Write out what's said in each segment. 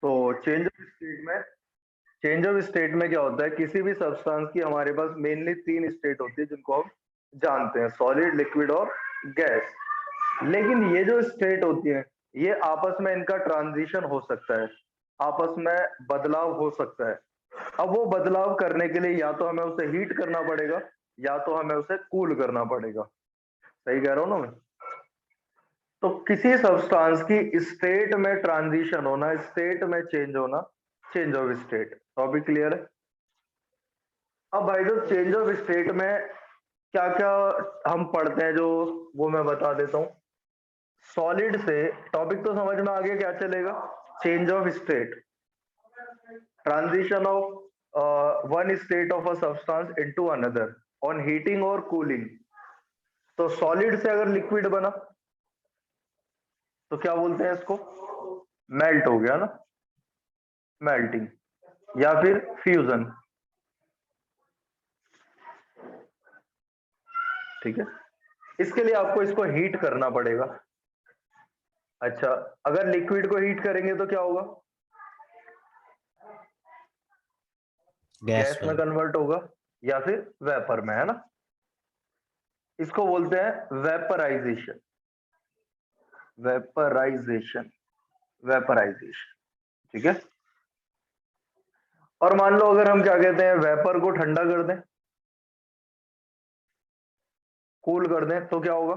तो change of state में क्या होता है, किसी भी सब्सटेंस की हमारे पास मेनली तीन स्टेट होती है जिनको हम जानते हैं, सॉलिड, लिक्विड और गैस। लेकिन ये जो स्टेट होती है, ये आपस में इनका ट्रांजिशन हो सकता है, आपस में बदलाव हो सकता है। अब वो बदलाव करने के लिए या तो हमें उसे हीट करना पड़ेगा या तो हमें उसे कूल करना पड़ेगा। सही कह रहा हूं ना मैं? तो किसी सब्सटेंस की स्टेट में ट्रांजिशन होना, स्टेट में चेंज होना, change of state. Topic clear है? अब भाई जो चेंज ऑफ स्टेट में क्या क्या हम पढ़ते हैं, जो वो मैं बता देता हूँ। सॉलिड से टॉपिक तो समझ में आ गया क्या चलेगा? Change of state, transition of one state of a substance into another on heating और कूलिंग। तो सॉलिड से अगर लिक्विड बना तो क्या बोलते हैं इसको? मेल्ट हो गया ना, मेल्टिंग, या फिर फ्यूजन। ठीक है, इसके लिए आपको इसको हीट करना पड़ेगा। अच्छा, अगर लिक्विड को हीट करेंगे तो क्या होगा? गैस गैस में में। कन्वर्ट होगा या फिर वेपर में, है ना? इसको बोलते हैं वेपराइजेशन, वेपराइजेशन, वेपराइजेशन। ठीक है। और मान लो अगर हम क्या कहते हैं, वेपर को ठंडा कर दें, कूल कर दें, तो क्या होगा?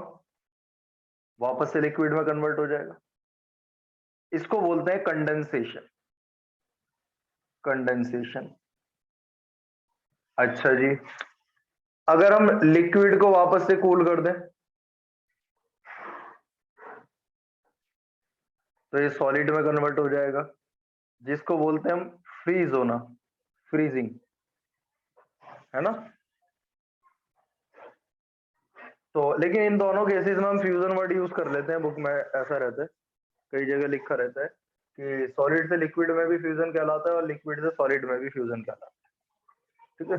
वापस से लिक्विड में कन्वर्ट हो जाएगा। इसको बोलते हैं कंडेंसेशन, कंडेंसेशन। अच्छा जी, अगर हम लिक्विड को वापस से कूल कर दें तो ये सॉलिड में कन्वर्ट हो जाएगा, जिसको बोलते हैं हम फ्रीज होना, फ्रीजिंग, है ना? तो लेकिन इन दोनों केसेस में हम फ्यूजन वर्ड यूज कर लेते हैं, बुक में ऐसा रहता है, कई जगह लिखा रहता है कि सॉलिड से लिक्विड में भी फ्यूजन कहलाता है और लिक्विड से सॉलिड में भी फ्यूजन कहलाता है। ठीक है,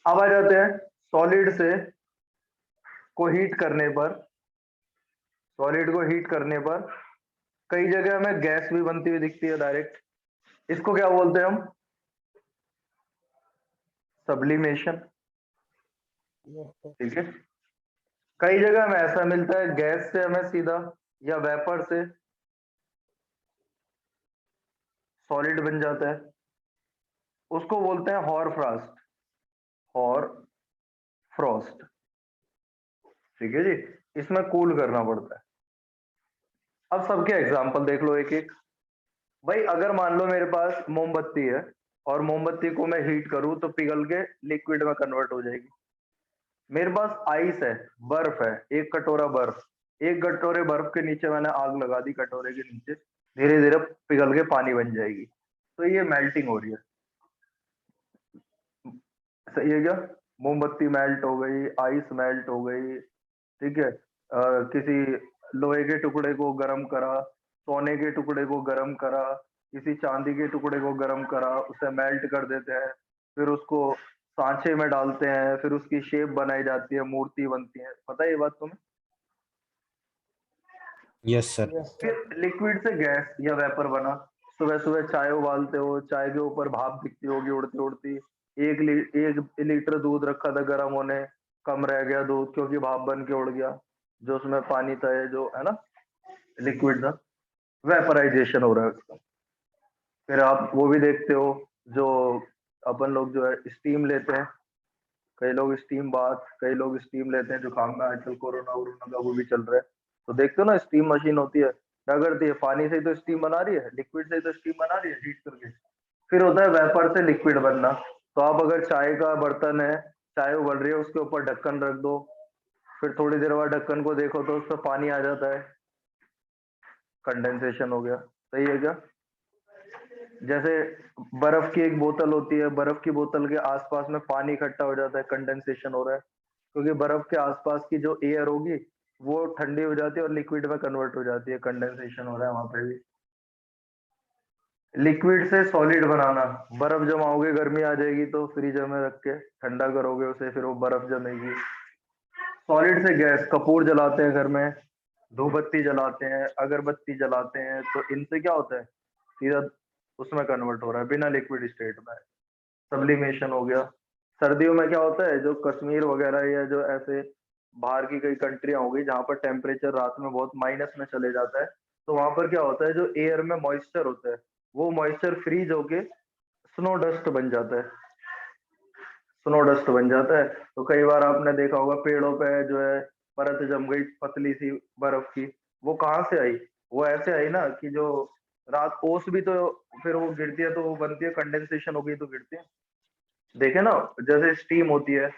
अब आ जाते हैं सॉलिड से को हीट करने पर, सॉलिड को हीट करने पर कई जगह हमें गैस भी बनती हुई दिखती है डायरेक्ट। इसको क्या बोलते हैं हम? सब्लिमेशन। ठीक है, कई जगह हमें ऐसा मिलता है गैस से हमें सीधा या वेपर से सॉलिड बन जाता है, उसको बोलते हैं हॉर फ्रास्ट, हॉर फ्रॉस्ट। ठीक है जी, इसमें कूल करना पड़ता है। अब सबके एग्जांपल देख लो एक एक। भाई अगर मान लो मेरे पास मोमबत्ती है और मोमबत्ती को मैं हीट करूं तो पिघल के लिक्विड में कन्वर्ट हो जाएगी। मेरे पास आइस है, बर्फ है, एक कटोरा बर्फ, एक कटोरे बर्फ के नीचे मैंने आग लगा दी, कटोरे के नीचे धीरे धीरे पिघल के पानी बन जाएगी, तो ये मेल्टिंग हो रही है। सही है क्या? मोमबत्ती मेल्ट हो गई, आइस मेल्ट हो गई। ठीक है, किसी लोहे के टुकड़े को गर्म करा, सोने के टुकड़े को गर्म करा, किसी चांदी के टुकड़े को गर्म करा, उसे मेल्ट कर देते हैं, फिर उसको सांचे में डालते हैं, फिर उसकी शेप बनाई जाती है, मूर्ति बनती है। पता है ये बात तुम्हें? Yes sir. फिर लिक्विड से गैस या वेपर बना। सुबह सुबह चाय उबालते हो, चाय के ऊपर भाप दिखती होगी उड़ती उड़ती। एक लीटर दूध रखा था गर्म होने, कम रह गया दूध क्योंकि भाप बन के उड़ गया, जो उसमें पानी था, ये जो है ना लिक्विड था, वेपराइजेशन हो रहा है उसका। फिर आप वो भी देखते हो, जो अपन लोग जो है स्टीम लेते हैं, कई लोग स्टीम बाथ, कई लोग स्टीम लेते हैं, जो काम में आजकल कोरोना वोरोना का वो भी चल रहा है। तो देखते हो ना, स्टीम मशीन होती है, क्या करती है, पानी से ही तो स्टीम बना रही है, लिक्विड से ही तो स्टीम बना रही है हीट करके। फिर होता है वेपर से लिक्विड बनना। तो आप अगर चाय का बर्तन है, चाय उबल रही है, उसके ऊपर ढक्कन रख दो, फिर थोड़ी देर बाद ढक्कन को देखो तो उसमें पानी आ जाता है, कंडेंसेशन हो गया। सही है क्या? जैसे बर्फ की एक बोतल होती है, बर्फ की बोतल के आसपास में पानी इकट्ठा हो जाता है, कंडेंसेशन हो रहा है, क्योंकि बर्फ के आसपास की जो एयर होगी वो ठंडी हो जाती है और लिक्विड में कन्वर्ट हो जाती है, कंडेंसेशन हो रहा है वहां पे भी। लिक्विड से सॉलिड बनाना, बर्फ जमाओगे, गर्मी आ जाएगी तो फ्रीजर में रख के ठंडा करोगे उसे, फिर वो बर्फ जमेगी। सॉलिड से गैस, कपूर जलाते हैं घर में, धूपबत्ती जलाते हैं, अगरबत्ती जलाते हैं, तो इनसे क्या होता है सीधा उसमें कन्वर्ट हो रहा है बिना लिक्विड स्टेट में। सब्लिमेशन हो गया। सर्दियों में क्या होता है, जो कश्मीर वगैरह या जो ऐसे बाहर की कई कंट्रियां हो गई जहां पर टेम्परेचर रात में बहुत माइनस में चले जाता है, तो वहां पर क्या होता है, जो एयर में मॉइस्चर होता है वो मॉइस्चर फ्रीज होके स्नो डस्ट बन जाता है। स्नो डस्ट बन जाता है। तो कई बार आपने देखा होगा पेड़ों पे जो है परत जम गई पतली सी बर्फ की। वो कहाँ से आई? वो ऐसे आई ना कि जो रात ओस भी तो फिर वो गिरती है तो वो बनती है, कंडेंसेशन हो गई तो गिरती है। देखे ना, जैसे स्टीम होती है,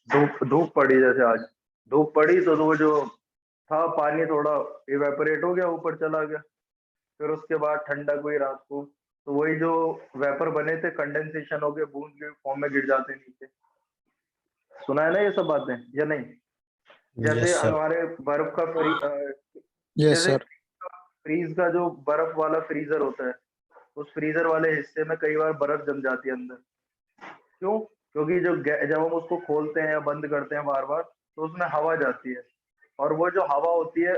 धूप धूप पड़ी, जैसे आज धूप पड़ी तो वो जो था पानी थोड़ा इवेपोरेट हो गया, ऊपर चला गया। फिर उसके बाद ठंडक हुई रात को, तो वही जो वेपर बने थे कंडेंसेशन हो गए, बूंद के फॉर्म में गिर जाते हैं नीचे। सुना है ना ये सब बातें या नहीं? जैसे यस सर। हमारे बर्फ का यस जैसे सर। फ्रीज का जो बर्फ वाला फ्रीजर होता है, उस फ्रीजर वाले हिस्से में कई बार बर्फ जम जाती है अंदर। क्यों? क्योंकि जब हम उसको खोलते हैं या बंद करते हैं बार बार, तो उसमें हवा जाती है, और वो जो हवा होती है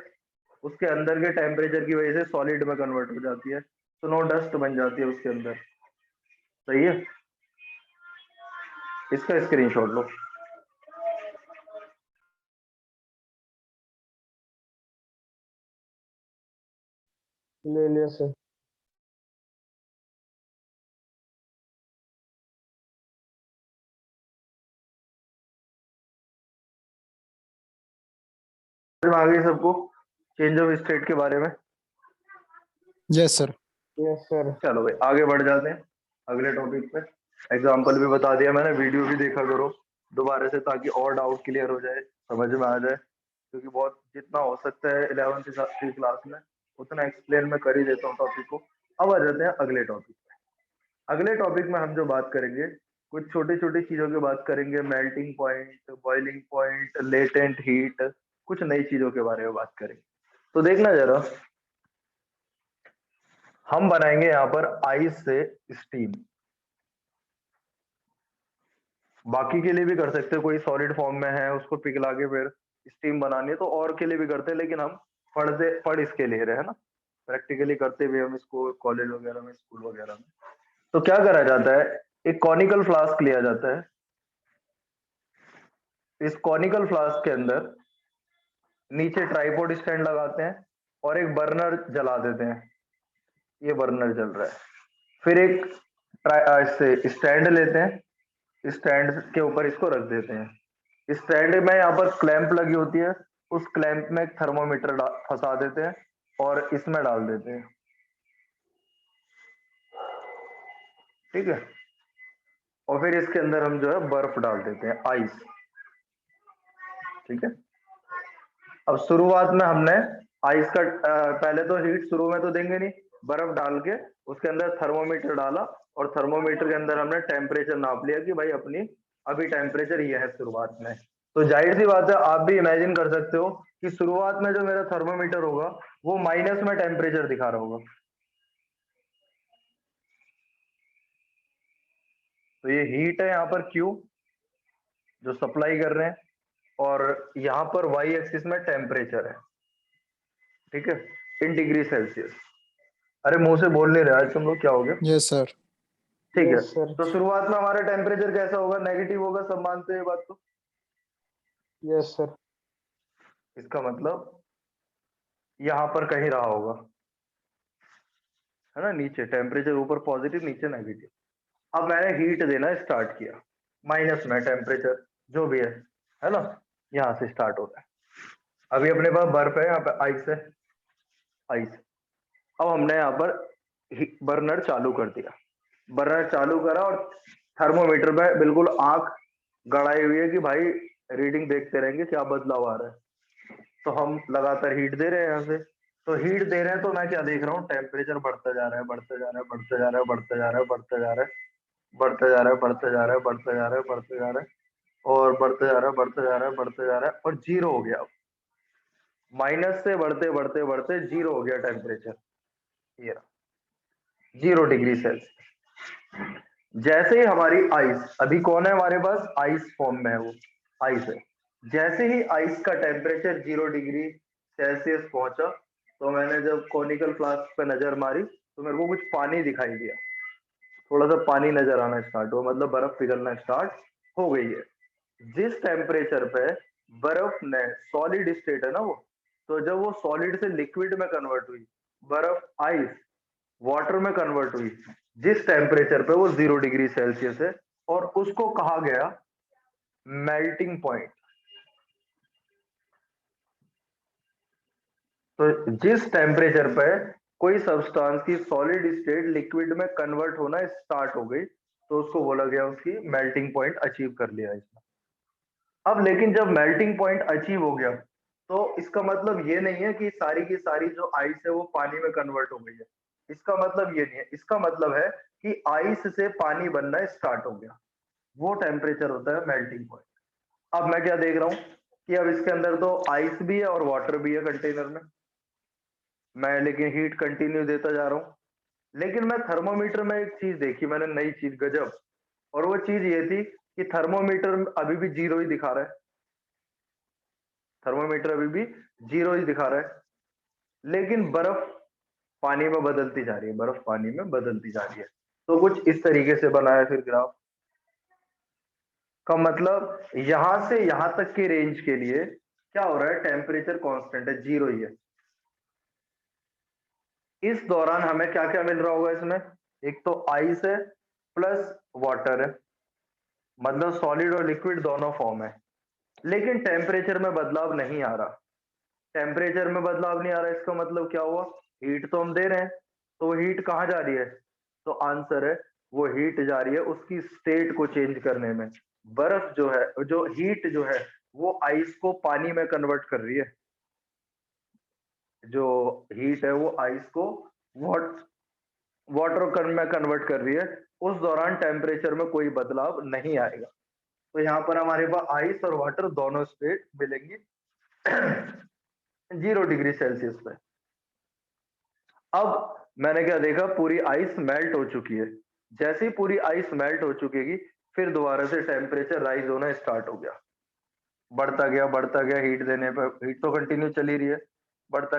उसके अंदर के टेम्परेचर की वजह से सॉलिड में कन्वर्ट हो जाती है, स्नो डस्ट बन जाती है उसके अंदर। सही है, इसका स्क्रीनशॉट लो। ले लिया सर। समझ में आ गई सबको चेंज ऑफ स्टेट के बारे में? Yes sir. Yes sir. चलो भाई आगे बढ़ जाते हैं अगले टॉपिक पे। एग्जाम्पल भी बता दिया मैंने, वीडियो भी देखा करो दोबारा से, ताकि और डाउट क्लियर हो जाए, समझ में आ जाए। क्योंकि बहुत जितना हो सकता है 11th की क्लास में उतना एक्सप्लेन मैं कर ही देता हूँ टॉपिक को। अब आ जाते हैं अगले टॉपिक पे। अगले टॉपिक में हम जो बात करेंगे, कुछ छोटी छोटी चीजों की बात करेंगे, melting point, boiling point, latent heat, कुछ नई चीजों के बारे में बात करेंगे। तो देखना जरा, हम बनाएंगे यहाँ पर आइस से स्टीम। बाकी के लिए भी कर सकते हैं, कोई सॉलिड फॉर्म में है उसको पिघला के फिर स्टीम बनानी है तो और के लिए भी करते हैं, लेकिन हम पढ़ इसके लिए रहे हैं ना, प्रैक्टिकली करते हुए हम इसको कॉलेज वगैरह में, स्कूल वगैरह में। तो क्या करा जाता है, एक कॉनिकल फ्लास्क लिया जाता है। इस कॉनिकल फ्लास्क के अंदर नीचे ट्राइपॉड स्टैंड लगाते हैं और एक बर्नर जला देते हैं। ये बर्नर जल रहा है। फिर एक इससे स्टैंड लेते हैं, स्टैंड के ऊपर इसको रख देते हैं। स्टैंड में यहाँ पर क्लैंप लगी होती है, उस क्लैंप में एक थर्मोमीटर फंसा देते हैं और इसमें डाल देते हैं। ठीक है, और फिर इसके अंदर हम जो है बर्फ डाल देते हैं, आइस। ठीक है, अब शुरुआत में हमने आइस का पहले तो हीट शुरू में तो देंगे नहीं, बर्फ डाल के उसके अंदर थर्मोमीटर डाला और थर्मोमीटर के अंदर हमने टेम्परेचर नाप लिया कि भाई अपनी अभी टेम्परेचर ये है शुरुआत में। तो जाहिर सी बात है, आप भी इमेजिन कर सकते हो कि शुरुआत में जो मेरा थर्मोमीटर होगा वो माइनस में टेम्परेचर दिखा रहा होगा। तो ये हीट है यहाँ पर क्यू जो सप्लाई कर रहे हैं, और यहाँ पर वाई एक्सिस में टेम्परेचर है। ठीक है, इन डिग्री सेल्सियस। अरे मुंह से बोल नहीं रहा है तुम लोग, क्या हो गया? Yes sir. ठीक है, यस सर। तो शुरुआत में हमारा टेम्परेचर कैसा होगा? नेगेटिव होगा, सब मानते हैं ये बात तो। Yes sir. इसका मतलब यहाँ पर कहीं रहा होगा, है ना, नीचे टेम्परेचर ऊपर पॉजिटिव नीचे नेगेटिव। अब मैंने हीट देना स्टार्ट किया, माइनस में टेम्परेचर जो भी है ना, यहाँ से स्टार्ट होता है। अभी अपने पास बर्फ है, यहाँ पे आइस है, आइस। अब हमने यहाँ पर बर्नर चालू कर दिया, बर्नर चालू करा और थर्मोमीटर में बिल्कुल आंख गड़ाई हुई है कि भाई रीडिंग देखते रहेंगे क्या बदलाव आ रहा है। तो हम लगातार हीट दे रहे हैं यहाँ से। तो हीट दे रहे हैं तो मैं क्या देख रहा हूँ, टेम्परेचर बढ़ता जा रहा है, बढ़ता जा रहा है, बढ़ता जा रहा है, बढ़ता जा रहा है, बढ़ता जा रहा है, बढ़ता जा रहा है, बढ़ता जा रहा है, बढ़ता जा रहा है, बढ़ता जा रहा है, और बढ़ता जा रहा है, बढ़ता जा रहा है, बढ़ता जा रहा है, और जीरो हो गया। माइनस से बढ़ते बढ़ते बढ़ते जीरो हो गया टेम्परेचर, ये 0 डिग्री सेल्सियस। जैसे ही हमारी आइस, अभी कौन है हमारे पास, आइस फॉर्म में है, वो आइस है। जैसे ही आइस का टेम्परेचर 0 डिग्री सेल्सियस पहुंचा, तो मैंने जब कॉनिकल फ्लास्क पे नजर मारी तो मेरे को कुछ पानी दिखाई दिया, थोड़ा सा पानी नजर आना स्टार्ट हुआ, मतलब बर्फ पिघलना स्टार्ट हो गई है। जिस टेम्परेचर पे बर्फ ने सॉलिड स्टेट है ना वो, तो जब वो सॉलिड से लिक्विड में कन्वर्ट हुई, बर्फ आइस वाटर में कन्वर्ट हुई, जिस टेम्परेचर पे वो 0 डिग्री सेल्सियस है, और उसको कहा गया मेल्टिंग पॉइंट। तो जिस टेम्परेचर पे कोई सब्सटेंस की सॉलिड स्टेट लिक्विड में कन्वर्ट होना स्टार्ट हो गई, तो उसको बोला गया उसकी मेल्टिंग पॉइंट अचीव कर लिया इसने। अब लेकिन जब मेल्टिंग पॉइंट अचीव हो गया, तो इसका मतलब ये नहीं है कि सारी की सारी जो आइस है वो पानी में कन्वर्ट हो गई है। इसका मतलब ये नहीं है, इसका मतलब है कि आइस से पानी बनना स्टार्ट हो गया, वो टेम्परेचर होता है मेल्टिंग पॉइंट। अब मैं क्या देख रहा हूँ कि अब इसके अंदर तो आइस भी है और वाटर भी है कंटेनर में, मैं लेकिन हीट कंटिन्यू देता जा रहा हूँ। लेकिन मैं थर्मोमीटर में एक चीज देखी मैंने, नई चीज गजब, और वो चीज ये थी कि थर्मोमीटर अभी भी 0 ही दिखा रहा है, थर्मोमीटर अभी भी 0 ही दिखा रहा है, लेकिन बर्फ पानी में बदलती जा रही है, बर्फ पानी में बदलती जा रही है। तो कुछ इस तरीके से बनाया फिर ग्राफ का, मतलब यहां से यहां तक की रेंज के लिए क्या हो रहा है, टेम्परेचर कांस्टेंट है, 0 ही है। इस दौरान हमें क्या क्या मिल रहा होगा इसमें, एक तो आइस है प्लस वाटर है, मतलब सॉलिड और लिक्विड दोनों फॉर्म है, लेकिन टेम्परेचर में बदलाव नहीं आ रहा। टेम्परेचर में बदलाव नहीं आ रहा, इसका मतलब क्या हुआ, हीट तो हम दे रहे हैं, तो वो हीट कहाँ जा रही है, तो आंसर है वो हीट जा रही है उसकी स्टेट को चेंज करने में। बर्फ जो है, जो हीट जो है, वो आइस को पानी में कन्वर्ट कर रही है, जो हीट है वो आइस को वाटर में कन्वर्ट कर रही है। उस दौरान टेम्परेचर में कोई बदलाव नहीं आएगा। तो यहाँ पर हमारे पास आइस और वाटर दोनों स्टेट मिलेंगी 0 डिग्री सेल्सियस पे। अब मैंने क्या देखा, पूरी आइस मेल्ट हो चुकी है। जैसे ही पूरी आइस मेल्ट हो चुकेगी, फिर दोबारा से टेम्परेचर राइज होना स्टार्ट हो गया, बढ़ता गया हीट देने पर, हीट तो कंटिन्यू चली रही है, बढ़ता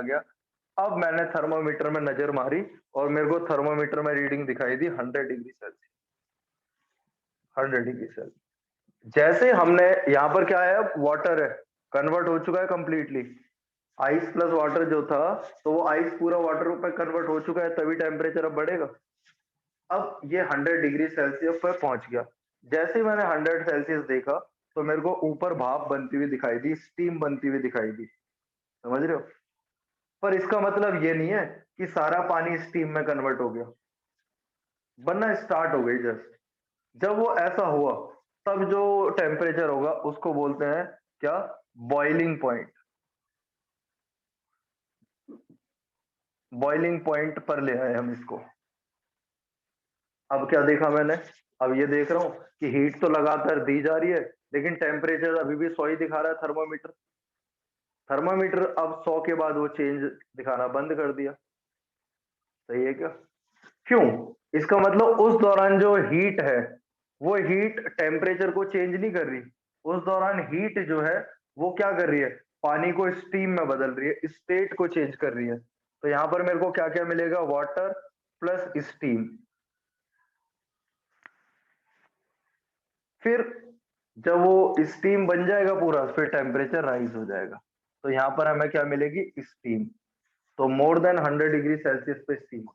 गया। अब मैंने थर्मोमीटर में नजर मारी और मेरे को थर्मोमीटर में रीडिंग दिखाई दी 100 डिग्री सेल्सियस, 100 डिग्री सेल्सियस। जैसे हमने यहाँ पर क्या है, वाटर है, कन्वर्ट हो चुका है कंप्लीटली, आइस प्लस वाटर जो था, तो वो आइस पूरा वाटर पे कन्वर्ट हो चुका है, तभी टेम्परेचर अब बढ़ेगा। अब ये 100 डिग्री सेल्सियस पर पहुंच गया। जैसे ही मैंने 100 सेल्सियस देखा, तो मेरे को ऊपर भाप बनती हुई दिखाई दी, स्टीम बनती हुई दिखाई दी, समझ रहे हो। पर इसका मतलब ये नहीं है कि सारा पानी स्टीम में कन्वर्ट हो गया, बनना स्टार्ट हो गई जस्ट। जब वो ऐसा हुआ, तब जो टेम्परेचर होगा उसको बोलते हैं क्या, बॉइलिंग पॉइंट। बॉइलिंग पॉइंट पर ले आए हम इसको। अब क्या देखा मैंने, अब ये देख रहा हूं कि हीट तो लगातार दी जा रही है, लेकिन टेम्परेचर अभी भी 100 ही दिखा रहा है थर्मोमीटर। थर्मोमीटर अब 100 के बाद वो चेंज दिखाना बंद कर दिया, सही है क्या, क्यों, इसका मतलब उस दौरान जो हीट है, वो हीट टेम्परेचर को चेंज नहीं कर रही, उस दौरान हीट जो है वो क्या कर रही है, पानी को स्टीम में बदल रही है, स्टेट को चेंज कर रही है। तो यहां पर मेरे को क्या क्या मिलेगा, वाटर प्लस स्टीम। फिर जब वो स्टीम बन जाएगा पूरा, फिर टेम्परेचर राइज हो जाएगा, तो यहाँ पर हमें क्या मिलेगी, स्टीम। तो मोर देन 100 डिग्री सेल्सियस पे स्टीम।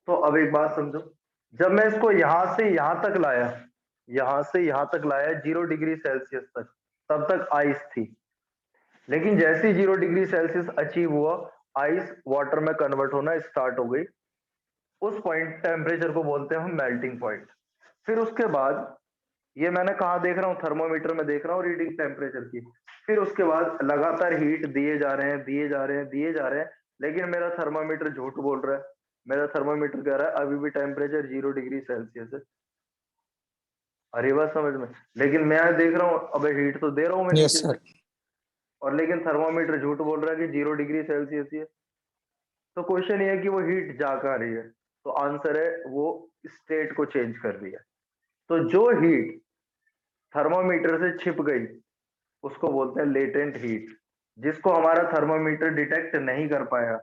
तो अब एक बात समझो, जब मैं इसको यहां से यहां तक लाया, यहां से यहां तक लाया 0 डिग्री सेल्सियस तक, तब तक आइस थी, लेकिन जैसे ही 0 डिग्री सेल्सियस अचीव हुआ, आइस वाटर में कन्वर्ट होना स्टार्ट हो गई। उस पॉइंट टेम्परेचर को बोलते हैं हम मेल्टिंग पॉइंट। फिर उसके बाद ये मैंने कहा देख रहा हूँ, थर्मोमीटर में देख रहा हूँ रीडिंग टेम्परेचर की। फिर उसके बाद लगातार हीट दिए जा रहे हैं, दिए जा रहे हैं, दिए जा रहे हैं, लेकिन मेरा थर्मोमीटर झूठ बोल रहा है। मेरा थर्मोमीटर कह रहा है अभी भी टेम्परेचर 0 डिग्री सेल्सियस है। अरे बात समझ में, लेकिन मैं देख रहा हूँ अबे हीट तो दे रहा हूँ मैं Yes, नीचे sir. से, और लेकिन थर्मोमीटर झूठ बोल रहा है कि 0 डिग्री सेल्सियस ही है। तो क्वेश्चन ये है कि वो हीट जा कहाँ रही है, तो आंसर है वो स्टेट को चेंज कर रही है। तो जो हीट थर्मोमीटर से छिप गई, उसको बोलते हैं लेटेंट हीट, जिसको हमारा थर्मोमीटर डिटेक्ट नहीं कर पाया,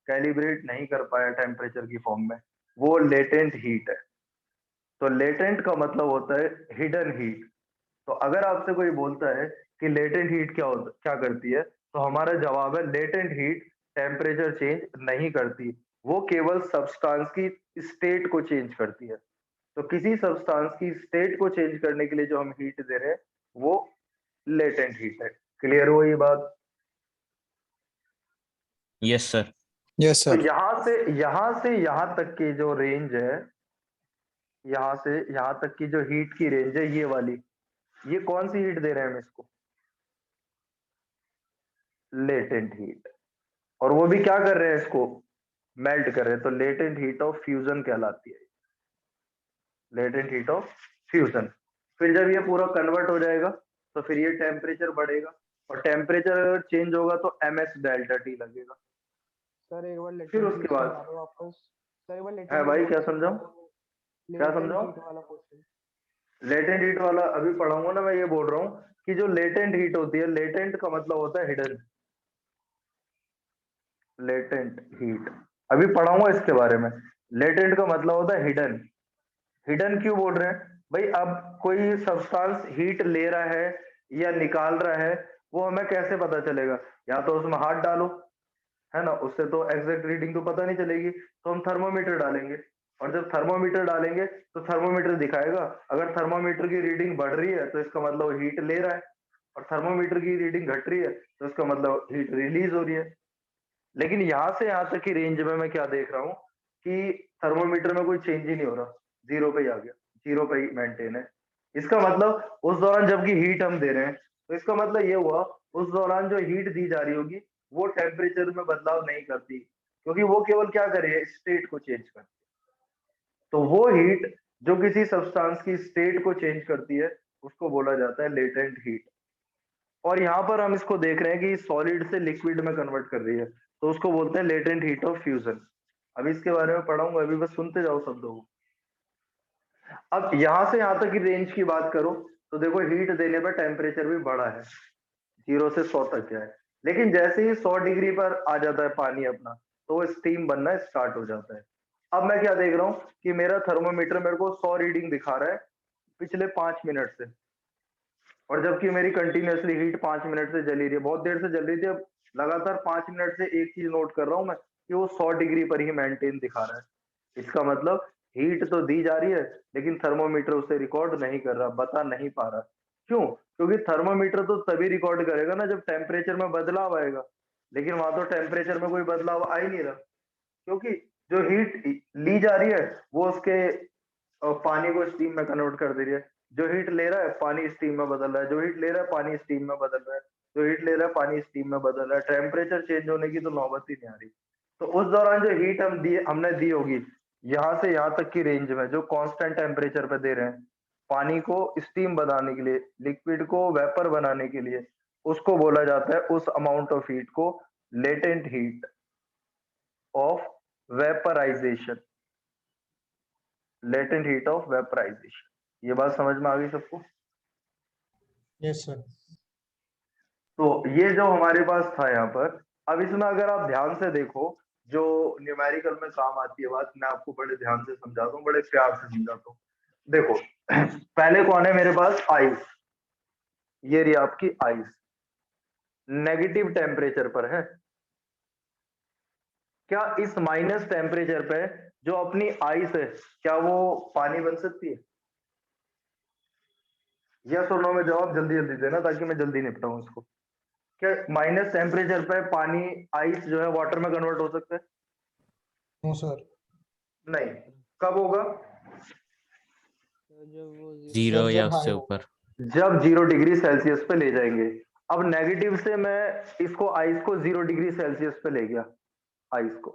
कैलिब्रेट नहीं कर पाया टेम्परेचर की फॉर्म में, वो लेटेंट हीट है। तो लेटेंट का मतलब होता है हिडन हीट। तो अगर आपसे कोई बोलता है कि लेटेंट हीट क्या करती है, तो हमारा जवाब है लेटेंट हीट टेम्परेचर चेंज नहीं करती, वो केवल सब्सटेंस की स्टेट को चेंज करती है। तो किसी सब्सटेंस की स्टेट को चेंज करने के लिए जो हम हीट दे रहे हैं वो लेटेंट हीट है। क्लियर हो ये बात? Yes sir. Yes, तो sir. यहां से यहां तक की जो रेंज है, यहां से यहां तक की जो हीट की रेंज है ये वाली, ये कौन सी हीट दे रहे हैं हम इसको? Latent heat. और वो भी क्या कर रहे हैं, इसको मेल्ट कर रहे हैं, तो लेटेंट हीट ऑफ फ्यूजन कहलाती है, लेटेंट हीट ऑफ फ्यूजन। फिर जब ये पूरा कन्वर्ट हो जाएगा तो फिर ये टेम्परेचर बढ़ेगा, और टेम्परेचर अगर चेंज होगा तो ms डेल्टा टी लगेगा। सर एक बार फिर लेटेंट हीट उसके बाद समझा दो वापस। सर एक बार है लेटेंट हीट भाई, क्या वापस समझा समझाऊं? दो। क्या लेटेंट समझाऊं? हीट वाला क्वेश्चन। लेटेंट हीट वाला अभी पढ़ाऊंगा ना। मैं ये बोल रहा हूँ कि जो लेटेंट हीट होती है, लेटेंट का मतलब होता है हिडन, लेटेंट हीट अभी पढ़ाऊंगा इसके बारे में। लेटेंट का मतलब होता है हिडन। हिडन क्यों बोल रहे हैं भाई? अब कोई सब्सटेंस हीट ले रहा है या निकाल रहा है, वो हमें कैसे पता चलेगा? या तो उसमें हाथ डालो, है ना, उससे तो एग्जैक्ट रीडिंग तो पता नहीं चलेगी, तो हम थर्मोमीटर डालेंगे, और जब थर्मोमीटर डालेंगे तो थर्मोमीटर दिखाएगा। अगर थर्मोमीटर की रीडिंग बढ़ रही है तो इसका मतलब हीट ले रहा है, और थर्मोमीटर की रीडिंग घट रही है तो इसका मतलब हीट रिलीज हो रही है। लेकिन यहां से यहां तक की रेंज में मैं क्या देख रहा हूँ कि थर्मोमीटर में कोई चेंज ही नहीं हो रहा, जीरो पे ही आ गया, जीरो पे ही मेंटेन है। इसका मतलब उस दौरान जबकि हीट हम दे रहे हैं, तो इसका मतलब ये हुआ उस दौरान जो हीट दी जा रही होगी वो टेम्परेचर में बदलाव नहीं करती, क्योंकि वो केवल क्या कर रही है, स्टेट को चेंज करती है। तो वो हीट जो किसी सब्सटेंस की स्टेट को चेंज करती है उसको बोला जाता है लेटेंट हीट। और यहाँ पर हम इसको देख रहे हैं कि सॉलिड से लिक्विड में कन्वर्ट कर रही है, तो उसको बोलते हैं लेटेंट हीट ऑफ फ्यूजन। अभी इसके बारे में पढ़ाऊंगा, अभी बस सुनते जाओ शब्दों को। अब यहां से यहां तक की रेंज की बात करो तो देखो हीट देने पर टेम्परेचर भी बढ़ा है, 0 से 100 तक क्या है। लेकिन जैसे ही 100 डिग्री पर आ जाता है पानी अपना, तो वो स्टीम बनना स्टार्ट हो जाता है। अब मैं क्या देख रहा हूँ कि मेरा थर्मोमीटर मेरे को 100 रीडिंग दिखा रहा है पिछले 5 मिनट से, और जबकि मेरी कंटिन्यूअसली हीट 5 मिनट से जली रही है, बहुत देर से जल रही थी, अब लगातार 5 मिनट से एक चीज नोट कर रहा हूं मैं कि वो 100 डिग्री पर ही मेंटेन दिखा रहा है। इसका मतलब हीट तो दी जा रही है, लेकिन थर्मोमीटर उसे रिकॉर्ड नहीं कर रहा, बता नहीं पा रहा। क्यों? क्योंकि थर्मोमीटर तो तभी रिकॉर्ड करेगा ना जब टेम्परेचर में बदलाव आएगा, लेकिन वहां तो टेम्परेचर में कोई बदलाव आ ही नहीं रहा, क्योंकि जो हीट ली जा रही है वो उसके पानी को स्टीम में कन्वर्ट कर दे रही है। जो हीट ले रहा है पानी स्टीम में बदल रहा है, जो हीट ले रहा है पानी स्टीम में बदल रहा है, जो हीट ले रहा है पानी स्टीम में बदल रहा है। टेम्परेचर चेंज होने की तो नौबत ही नहीं आ रही। तो उस दौरान जो हीट हमने दी होगी, यहाँ से यहाँ तक की रेंज में जो कांस्टेंट टेम्परेचर पे दे रहे हैं, पानी को स्टीम बनाने के लिए, लिक्विड को वेपर बनाने के लिए, उसको बोला जाता है, उस अमाउंट ऑफ हीट को latent heat of vaporisation, latent heat of vaporisation. ये बात समझ में आ गई सबको? Yes, sir. तो ये जो हमारे पास था यहाँ पर, अब इसमें अगर आप ध्यान से देखो, जो न्यूमेरिकल में काम आती है बात, मैं आपको बड़े ध्यान से समझाता हूँ, बड़े प्यार से समझाता हूँ। देखो पहले कौन है मेरे पास? आइस। ये रही आपकी आइस, नेगेटिव टेम्परेचर पर है। क्या इस माइनस टेम्परेचर पे जो अपनी आइस है, क्या वो पानी बन सकती है? यस और नो में जवाब जल्दी जल्दी देना ताकि मैं जल्दी निपटाऊं इसको। क्या माइनस टेम्परेचर पे पानी, आइस जो है वाटर में कन्वर्ट हो सकता है? No, sir. नहीं। कब होगा? जब वो जीरो जब या जब हाई उससे होगा. ऊपर। जब 0 डिग्री सेल्सियस पे ले जाएंगे। अब नेगेटिव से मैं इसको आइस को 0 डिग्री सेल्सियस पे ले गया, आइस को,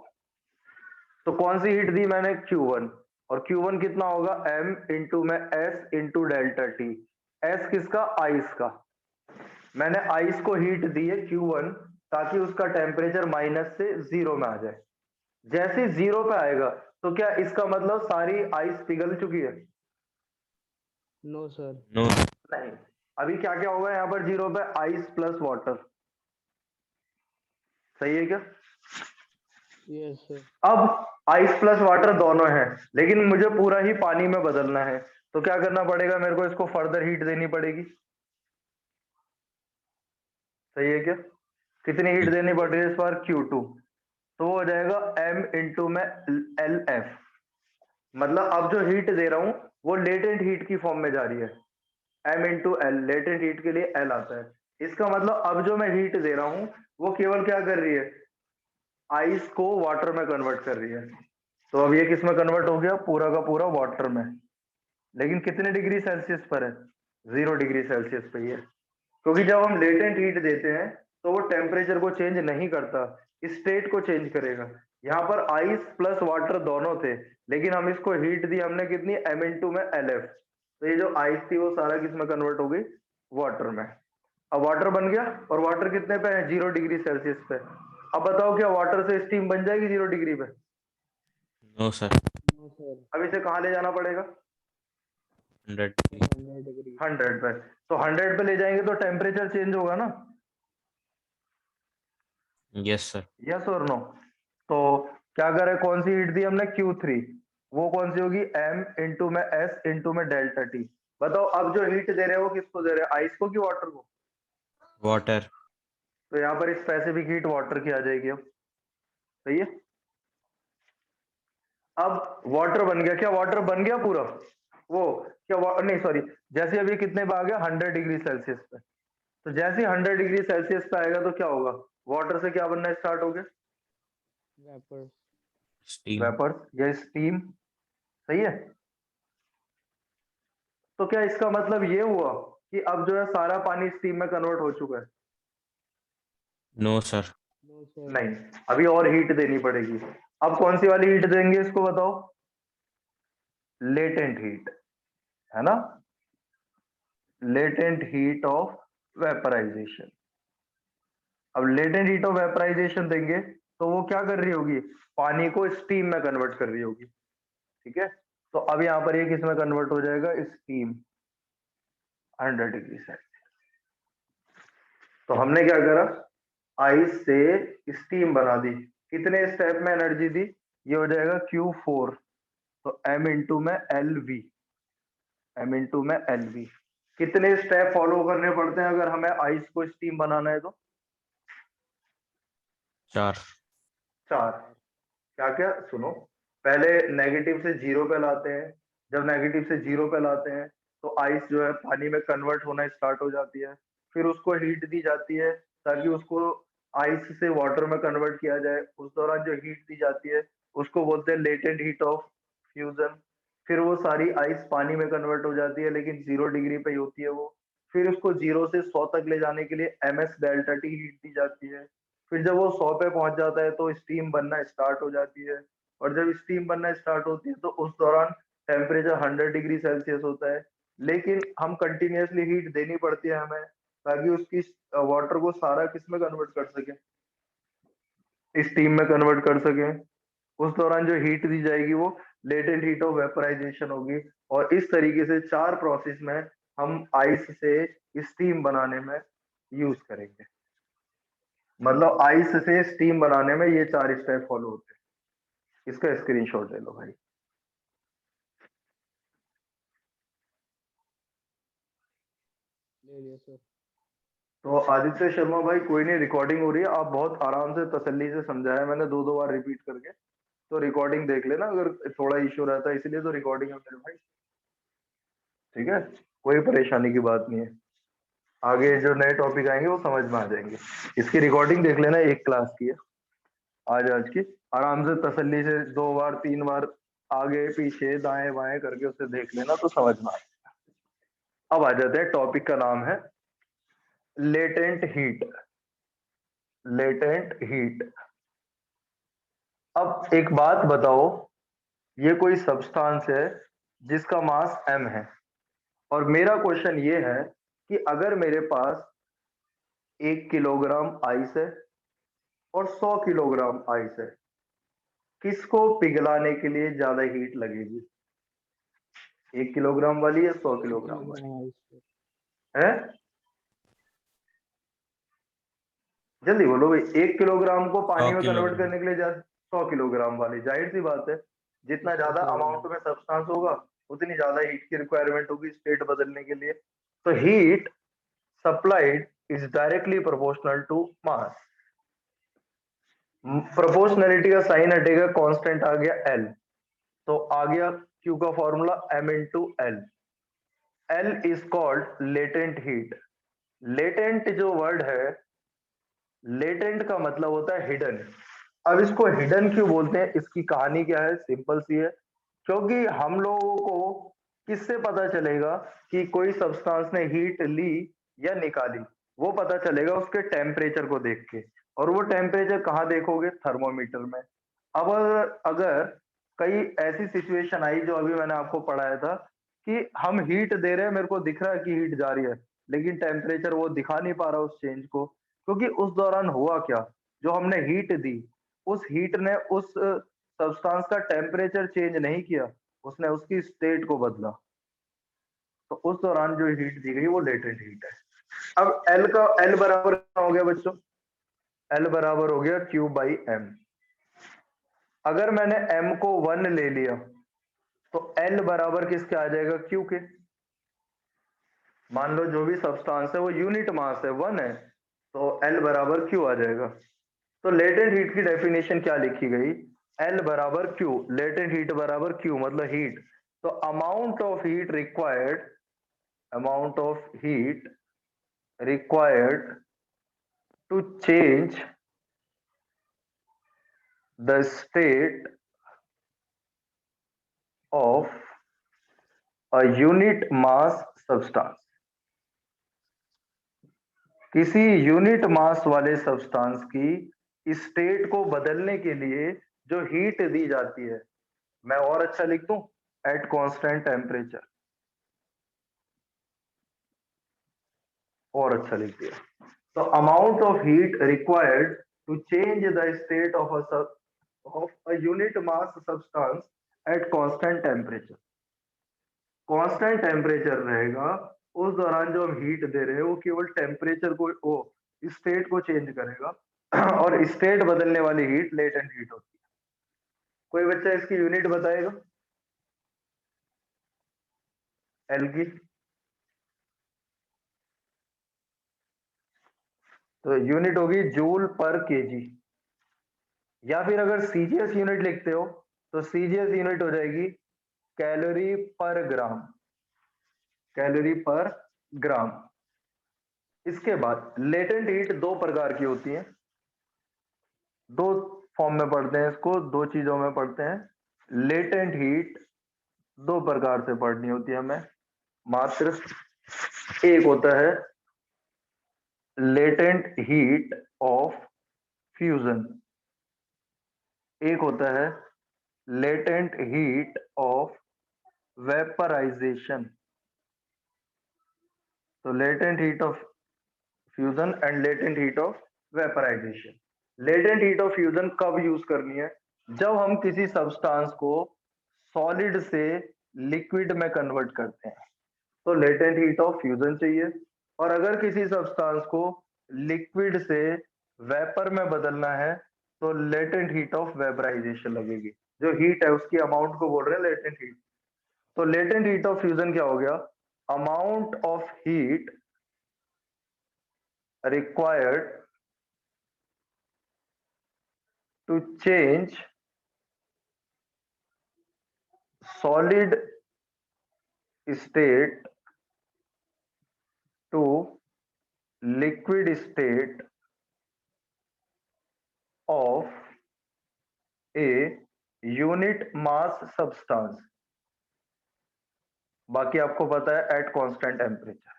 तो कौन सी हीट दी मैंने? Q1। और Q1 कितना होगा? m इंटू में S into delta T. S किसका? आइस का। मैंने आइस को हीट दी है Q1 ताकि उसका टेम्परेचर माइनस से 0 में आ जाए। जैसे 0 पे आएगा तो क्या इसका मतलब सारी आइस पिघल चुकी है? No sir. नो। नहीं। अभी क्या क्या होगा यहाँ पर 0 पे? Ice plus water. सही है क्या? Yes, sir. अब आइस प्लस वाटर दोनों है, लेकिन मुझे पूरा ही पानी में बदलना है, तो क्या करना पड़ेगा मेरे को, इसको फर्दर हीट देनी पड़ेगी। सही है क्या? कितनी हीट देनी पड़ रही है इस बार? Q2, तो वो हो जाएगा m इंटू में LF। मतलब अब जो हीट दे रहा हूं वो लेटेंट हीट की फॉर्म में जा रही है, m into L, latent heat के लिए L आता है। इसका मतलब अब जो मैं हीट दे रहा हूं वो केवल क्या कर रही है, आइस को वाटर में कन्वर्ट कर रही है। तो अब ये किस में कन्वर्ट हो गया, पूरा का पूरा वाटर में। लेकिन कितने डिग्री सेल्सियस पर है? 0 डिग्री सेल्सियस पे ही है, क्योंकि जब हम लेटेंट हीट देते हैं तो वो टेम्परेचर को चेंज नहीं करता, स्टेट को चेंज करेगा। यहाँ पर आइस प्लस वाटर दोनों थे, लेकिन हम इसको हीट दी हमने कितनी, m इंटू में LF। तो ये जो आइस थी वो सारा किस में कन्वर्ट हो गई, वाटर में। अब वाटर बन गया, और वाटर कितने पे है, 0 डिग्री सेल्सियस पे। अब बताओ क्या वाटर से स्टीम बन जाएगी 0 डिग्री पे? No sir. No, sir. अब इसे कहाँ ले जाना पड़ेगा, 100 100 degree. 100 पे। तो 100 पे ले जाएंगे तो टेम्परेचर चेंज होगा ना, यस सर। यस और नो? तो क्या करें, कौन सी हीट दी हमने, Q3, वो कौन सी होगी, m इंटू में S इंटू में डेल्टा T। बताओ अब जो हीट दे रहे हैं वो किसको दे रहे हैं, आइस को कि वाटर को? वाटर। तो यहाँ पर स्पेसिफिक हीट वाटर की आ जाएगी अब। सही है। अब वाटर बन गया, क्या वाटर बन गया पूरा वो, क्या नहीं सॉरी, जैसे अभी कितने पे आ गया, 100 डिग्री सेल्सियस पे। तो जैसे ही 100 डिग्री सेल्सियस पे आएगा तो क्या होगा, वाटर से क्या बनना स्टार्ट हो गया, Vapor. स्टीम। वेपर्स या स्टीम। सही है। तो क्या इसका मतलब ये हुआ कि अब जो है सारा पानी स्टीम में कन्वर्ट हो चुका है? No sir. No, sir. नहीं, अभी और हीट देनी पड़ेगी। अब कौन सी वाली हीट देंगे इसको बताओ, लेटेंट हीट, है ना, लेटेंट हीट ऑफ वेपराइजेशन। अब लेटेंट हीट ऑफ वेपराइजेशन देंगे तो वो क्या कर रही होगी, पानी को स्टीम में कन्वर्ट कर रही होगी। ठीक है। तो अब यहाँ पर ये किस में कन्वर्ट हो जाएगा, स्टीम, 100 डिग्री सेल्सियस। तो हमने क्या करा, आइस से स्टीम बना दी। कितने स्टेप में एनर्जी दी, ये हो जाएगा Q4, तो m इंटू में LV, m इंटू में LV। कितने स्टेप फॉलो करने पड़ते हैं अगर हमें आइस को स्टीम बनाना है तो? 4। 4। क्या क्या सुनो, पहले नेगेटिव से 0 पे लाते हैं, जब नेगेटिव से 0 पे लाते हैं तो आइस जो है पानी में कन्वर्ट होना स्टार्ट हो जाती है। फिर उसको हीट दी जाती है ताकि उसको आइस से वाटर में कन्वर्ट किया जाए। उस दौरान जो हीट दी जाती है उसको बोलते हैं लेटेंट हीट ऑफ फ्यूजन। फिर वो सारी आइस पानी में कन्वर्ट हो जाती है, लेकिन 0 डिग्री पे ही होती है वो। फिर उसको 0 से 100 तक ले जाने के लिए MS डेल्टा T हीट दी जाती है। फिर जब वो 100 पे पहुंच जाता है तो स्टीम बनना स्टार्ट हो जाती है, और जब स्टीम बनना स्टार्ट होती है तो उस दौरान टेम्परेचर 100 डिग्री सेल्सियस होता है। लेकिन हम कंटिन्यूअसली हीट देनी पड़ती है हमें, ताकि उसकी वाटर को सारा किस में कन्वर्ट कर सके, स्टीम में कन्वर्ट कर सके। उस दौरान जो हीट दी जाएगी वो लेटेंट हीट ऑफ वेपराइजेशन होगी। और इस तरीके से 4 प्रोसेस में हम आइस से स्टीम बनाने में यूज करेंगे। मतलब आइस से स्टीम बनाने में ये 4 स्टेप फॉलो होते हैं। इसका स्क्रीनशॉट ले लो भाई। ले लिया सर। तो आदित्य शर्मा भाई, कोई नहीं, रिकॉर्डिंग हो रही है, आप बहुत आराम से तसल्ली से समझाया मैंने 2-2 बार रिपीट करके। तो रिकॉर्डिंग देख लेना, अगर थोड़ा इश्यू रहता है इसलिए तो रिकॉर्डिंग है मेरे भाई। ठीक है, कोई परेशानी की बात नहीं है। आगे जो नए टॉपिक आएंगे वो समझ में आ जाएंगे। इसकी रिकॉर्डिंग देख लेना, एक क्लास की है आज की। आराम से तसल्ली से 2 बार 3 बार आगे पीछे दाएं बाएं करके उसे देख लेना तो समझ में आ जाएगा। अब आ जाते हैं, टॉपिक का नाम है लेटेंट हीट। Latent heat. अब एक बात बताओ, ये कोई सब्सटेंस है जिसका मास m है, और मेरा क्वेश्चन ये है कि अगर मेरे पास 1 किलोग्राम आइस है और 100 किलोग्राम आइस है, किसको पिघलाने के लिए ज्यादा हीट लगेगी, 1 किलोग्राम वाली या 100 किलोग्राम वाली? Kilogram ice sir. है, जल्दी बोलो भाई, 1 किलोग्राम को पानी में 100 कन्वर्ट किलोग्राम। करने के लिए ज्यादा 100 किलोग्राम वाली। जाहिर सी बात है, जितना 100 ज्यादा किलोग्राम। अमाउंट में सब्सटेंस होगा उतनी ज्यादा हीट की रिक्वायरमेंट होगी स्टेट बदलने के लिए। तो heat supplied is directly proportional to mass. Proportionality का साइन हटेगा, कांस्टेंट आ गया एल, तो आ गया क्यू का formula m into L. L is called latent heat. Latent जो वर्ड है, लेटेंट का मतलब होता है हिडन। अब इसको हिडन क्यों बोलते हैं, इसकी कहानी क्या है, सिंपल सी है। क्योंकि हम लोगों को किससे पता चलेगा कि कोई सब्सटेंस ने हीट ली या निकाली, वो पता चलेगा उसके टेम्परेचर को देख के। और वो टेम्परेचर कहाँ देखोगे, थर्मोमीटर में। अब अगर कई ऐसी सिचुएशन आई जो अभी मैंने आपको पढ़ाया था कि हम हीट दे रहे हैं, मेरे को दिख रहा है कि हीट जा रही है, लेकिन टेम्परेचर वो दिखा नहीं पा रहा उस चेंज को, क्योंकि उस दौरान हुआ क्या, जो हमने हीट दी उस हीट ने उस सब्सटेंस का टेम्परेचर चेंज नहीं किया, उसने उसकी स्टेट को बदला। तो उस दौरान जो हीट दी गई वो लेटेंट हीट है। अब एल का एल बराबर क्या हो गया बच्चों, एल बराबर हो गया क्यू बाई एम। अगर मैंने एम को 1 ले लिया तो एल बराबर किसके आ जाएगा, क्यू के। मान लो जो भी सब्सटेंस है वो यूनिट मास है 1 है, तो एल बराबर क्यू आ जाएगा। तो लेटेंट हीट की डेफिनेशन क्या लिखी गई, एल बराबर क्यू, लेटेंट हीट बराबर क्यू मतलब हीट। तो amount of heat required, amount of heat required to change the state of a unit mass substance. किसी यूनिट मास वाले सब्सटेंस की स्टेट को बदलने के लिए जो हीट दी जाती है, मैं और अच्छा लिख दूं, एट कांस्टेंट टेम्परेचर, और अच्छा लिख दिया। तो amount of heat required to change the state of a unit mass substance at constant temperature. Constant temperature रहेगा, उस दौरान जो हम हीट दे रहे हैं वो केवल टेम्परेचर को, वो स्टेट को चेंज करेगा। और स्टेट बदलने वाली हीट लेटेंट हीट होती है। कोई बच्चा इसकी यूनिट बताएगा एल की, तो यूनिट होगी जूल पर केजी। या फिर अगर सीजीएस यूनिट लिखते हो तो सीजीएस यूनिट हो जाएगी कैलोरी पर ग्राम, कैलोरी पर ग्राम। इसके बाद लेटेंट हीट दो प्रकार की होती है, दो फॉर्म में पढ़ते हैं इसको, दो चीजों में पढ़ते हैं। लेटेंट हीट दो प्रकार से पढ़नी होती है हमें मात्र। एक होता है लेटेंट हीट ऑफ फ्यूजन, एक होता है लेटेंट हीट ऑफ वेपराइजेशन। तो latent heat of fusion and latent heat of vaporisation. Latent heat of fusion कब यूज करनी है, जब हम किसी सब्सटेंस को सॉलिड से लिक्विड में कन्वर्ट करते हैं, तो लेटेंट हीट ऑफ फ्यूजन चाहिए। और अगर किसी सब्सटेंस को लिक्विड से वेपर में बदलना है तो लेटेंट हीट ऑफ वेपराइजेशन लगेगी। जो हीट है उसकी अमाउंट को बोल रहे हैं लेटेंट हीट। तो लेटेंट हीट ऑफ फ्यूजन क्या हो गया, amount of heat required to change solid state to liquid state of a unit mass substance। बाकी आपको पता है eight constant temperature,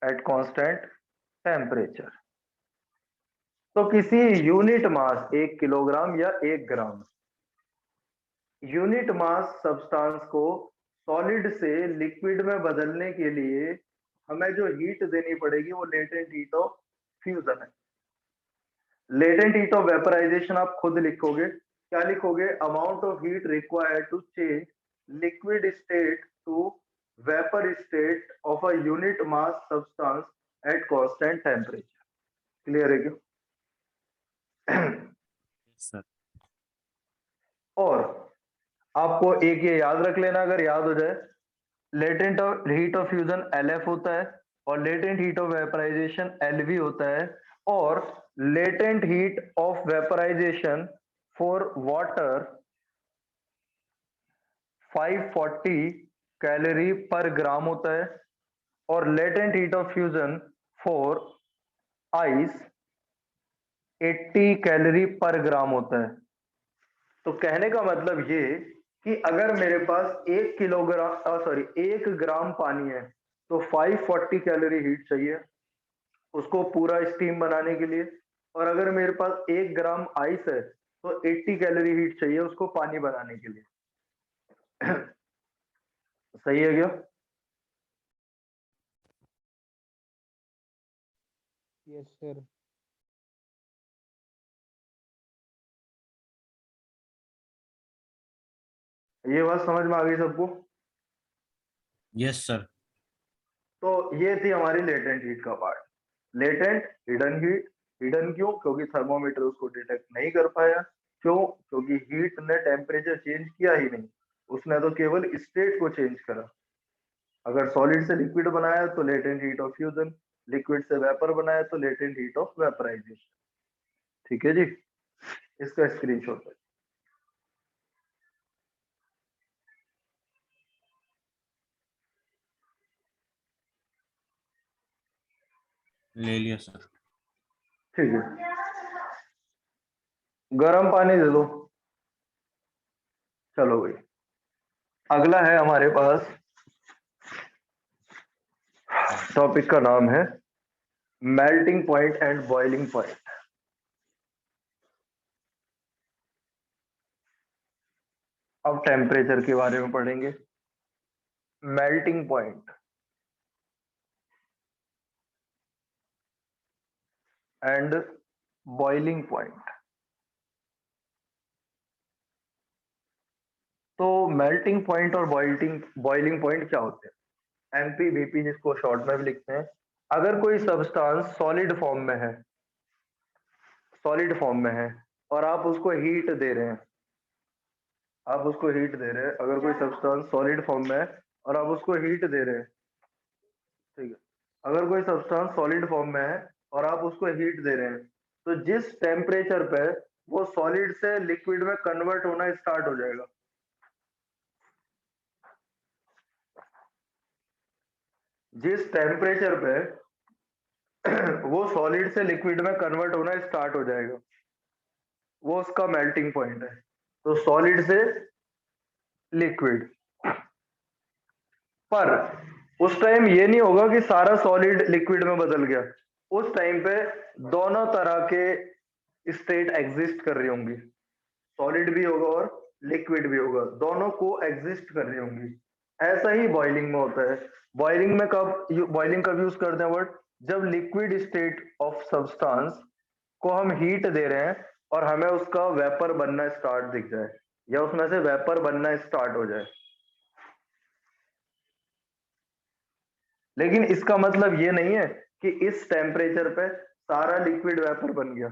eight constant temperature. तो किसी यूनिट मास, 1 किलोग्राम या 1 ग्राम, यूनिट मास सब्सटेंस को सॉलिड से लिक्विड में बदलने के लिए हमें जो हीट देनी पड़ेगी वो लेटेंट हीट ऑफ फ्यूजन है। लेटेंट हीट ऑफ वेपराइजेशन आप खुद लिखोगे, क्या लिखोगे, amount of heat required to change liquid state to vapour state of a unit mass substance at constant temperature. Clear है क्या? सर। और आपको एक ये याद रख लेना, अगर याद हो जाए, latent heat of fusion LF होता है और latent heat of vaporisation LV होता है, और latent heat of vaporisation for water 540 calorie per gram होता है, और latent heat of fusion for ice 80 calorie per gram होता है। तो कहने का मतलब ये कि अगर मेरे पास 1 ग्राम पानी है तो 540 कैलोरी हीट चाहिए उसको पूरा स्टीम बनाने के लिए, और अगर मेरे पास 1 ग्राम आइस है तो 80 कैलोरी हीट चाहिए उसको पानी बनाने के लिए। सही है क्या? Yes, sir. ये बात समझ में आ गई सबको? Yes sir. तो ये थी हमारी लेटेंट हीट का part. Latent hidden heat, hidden क्यों? क्योंकि थर्मोमीटर उसको डिटेक्ट नहीं कर पाया। क्यों? क्योंकि हीट ने टेम्परेचर चेंज किया ही नहीं, उसने तो केवल स्टेट को चेंज करा। अगर सॉलिड से लिक्विड बनाया तो latent heat of fusion, liquid से वेपर बनाया तो लेटेंट हीट ऑफ वेपराइजेशन। ठीक है जी, इसका स्क्रीनशॉट। ले लिया सर। ठीक है, गर्म पानी दे दो। चलो भाई, अगला है हमारे पास, टॉपिक का नाम है melting point and boiling point. अब टेम्परेचर के बारे में पढ़ेंगे। Melting point and boiling point. तो मेल्टिंग पॉइंट और बॉइलिंग पॉइंट क्या होते हैं? MPBP जिसको शॉर्ट में भी लिखते हैं। अगर कोई सब्सटेंस सॉलिड फॉर्म में है, और आप उसको हीट दे रहे हैं, अगर कोई सब्सटेंस सॉलिड फॉर्म में है और आप उसको हीट दे रहे हैं, ठीक है, अगर कोई सब्सटेंस सॉलिड फॉर्म में है और आप उसको हीट दे रहे हैं, तो जिस टेम्परेचर पे वो सॉलिड से लिक्विड में कन्वर्ट होना स्टार्ट हो जाएगा, जिस टेम्परेचर पे वो सॉलिड से लिक्विड में कन्वर्ट होना स्टार्ट हो जाएगा, वो उसका मेल्टिंग पॉइंट है। तो सॉलिड से लिक्विड, पर उस टाइम ये नहीं होगा कि सारा सॉलिड लिक्विड में बदल गया। उस टाइम पे दोनों तरह के स्टेट एग्जिस्ट कर रही होंगी, सॉलिड भी होगा और लिक्विड भी होगा, दोनों को एग्जिस्ट कर रही होंगी। ऐसा ही बॉइलिंग में होता है। बॉइलिंग कब यूज करते हैं वर्ड? जब लिक्विड स्टेट ऑफ सब्सटेंस को हम हीट दे रहे हैं और हमें उसका वेपर बनना स्टार्ट दिख जाए, या उसमें से वेपर बनना स्टार्ट हो जाए। लेकिन इसका मतलब ये नहीं है कि इस टेम्परेचर पे सारा लिक्विड वेपर बन गया।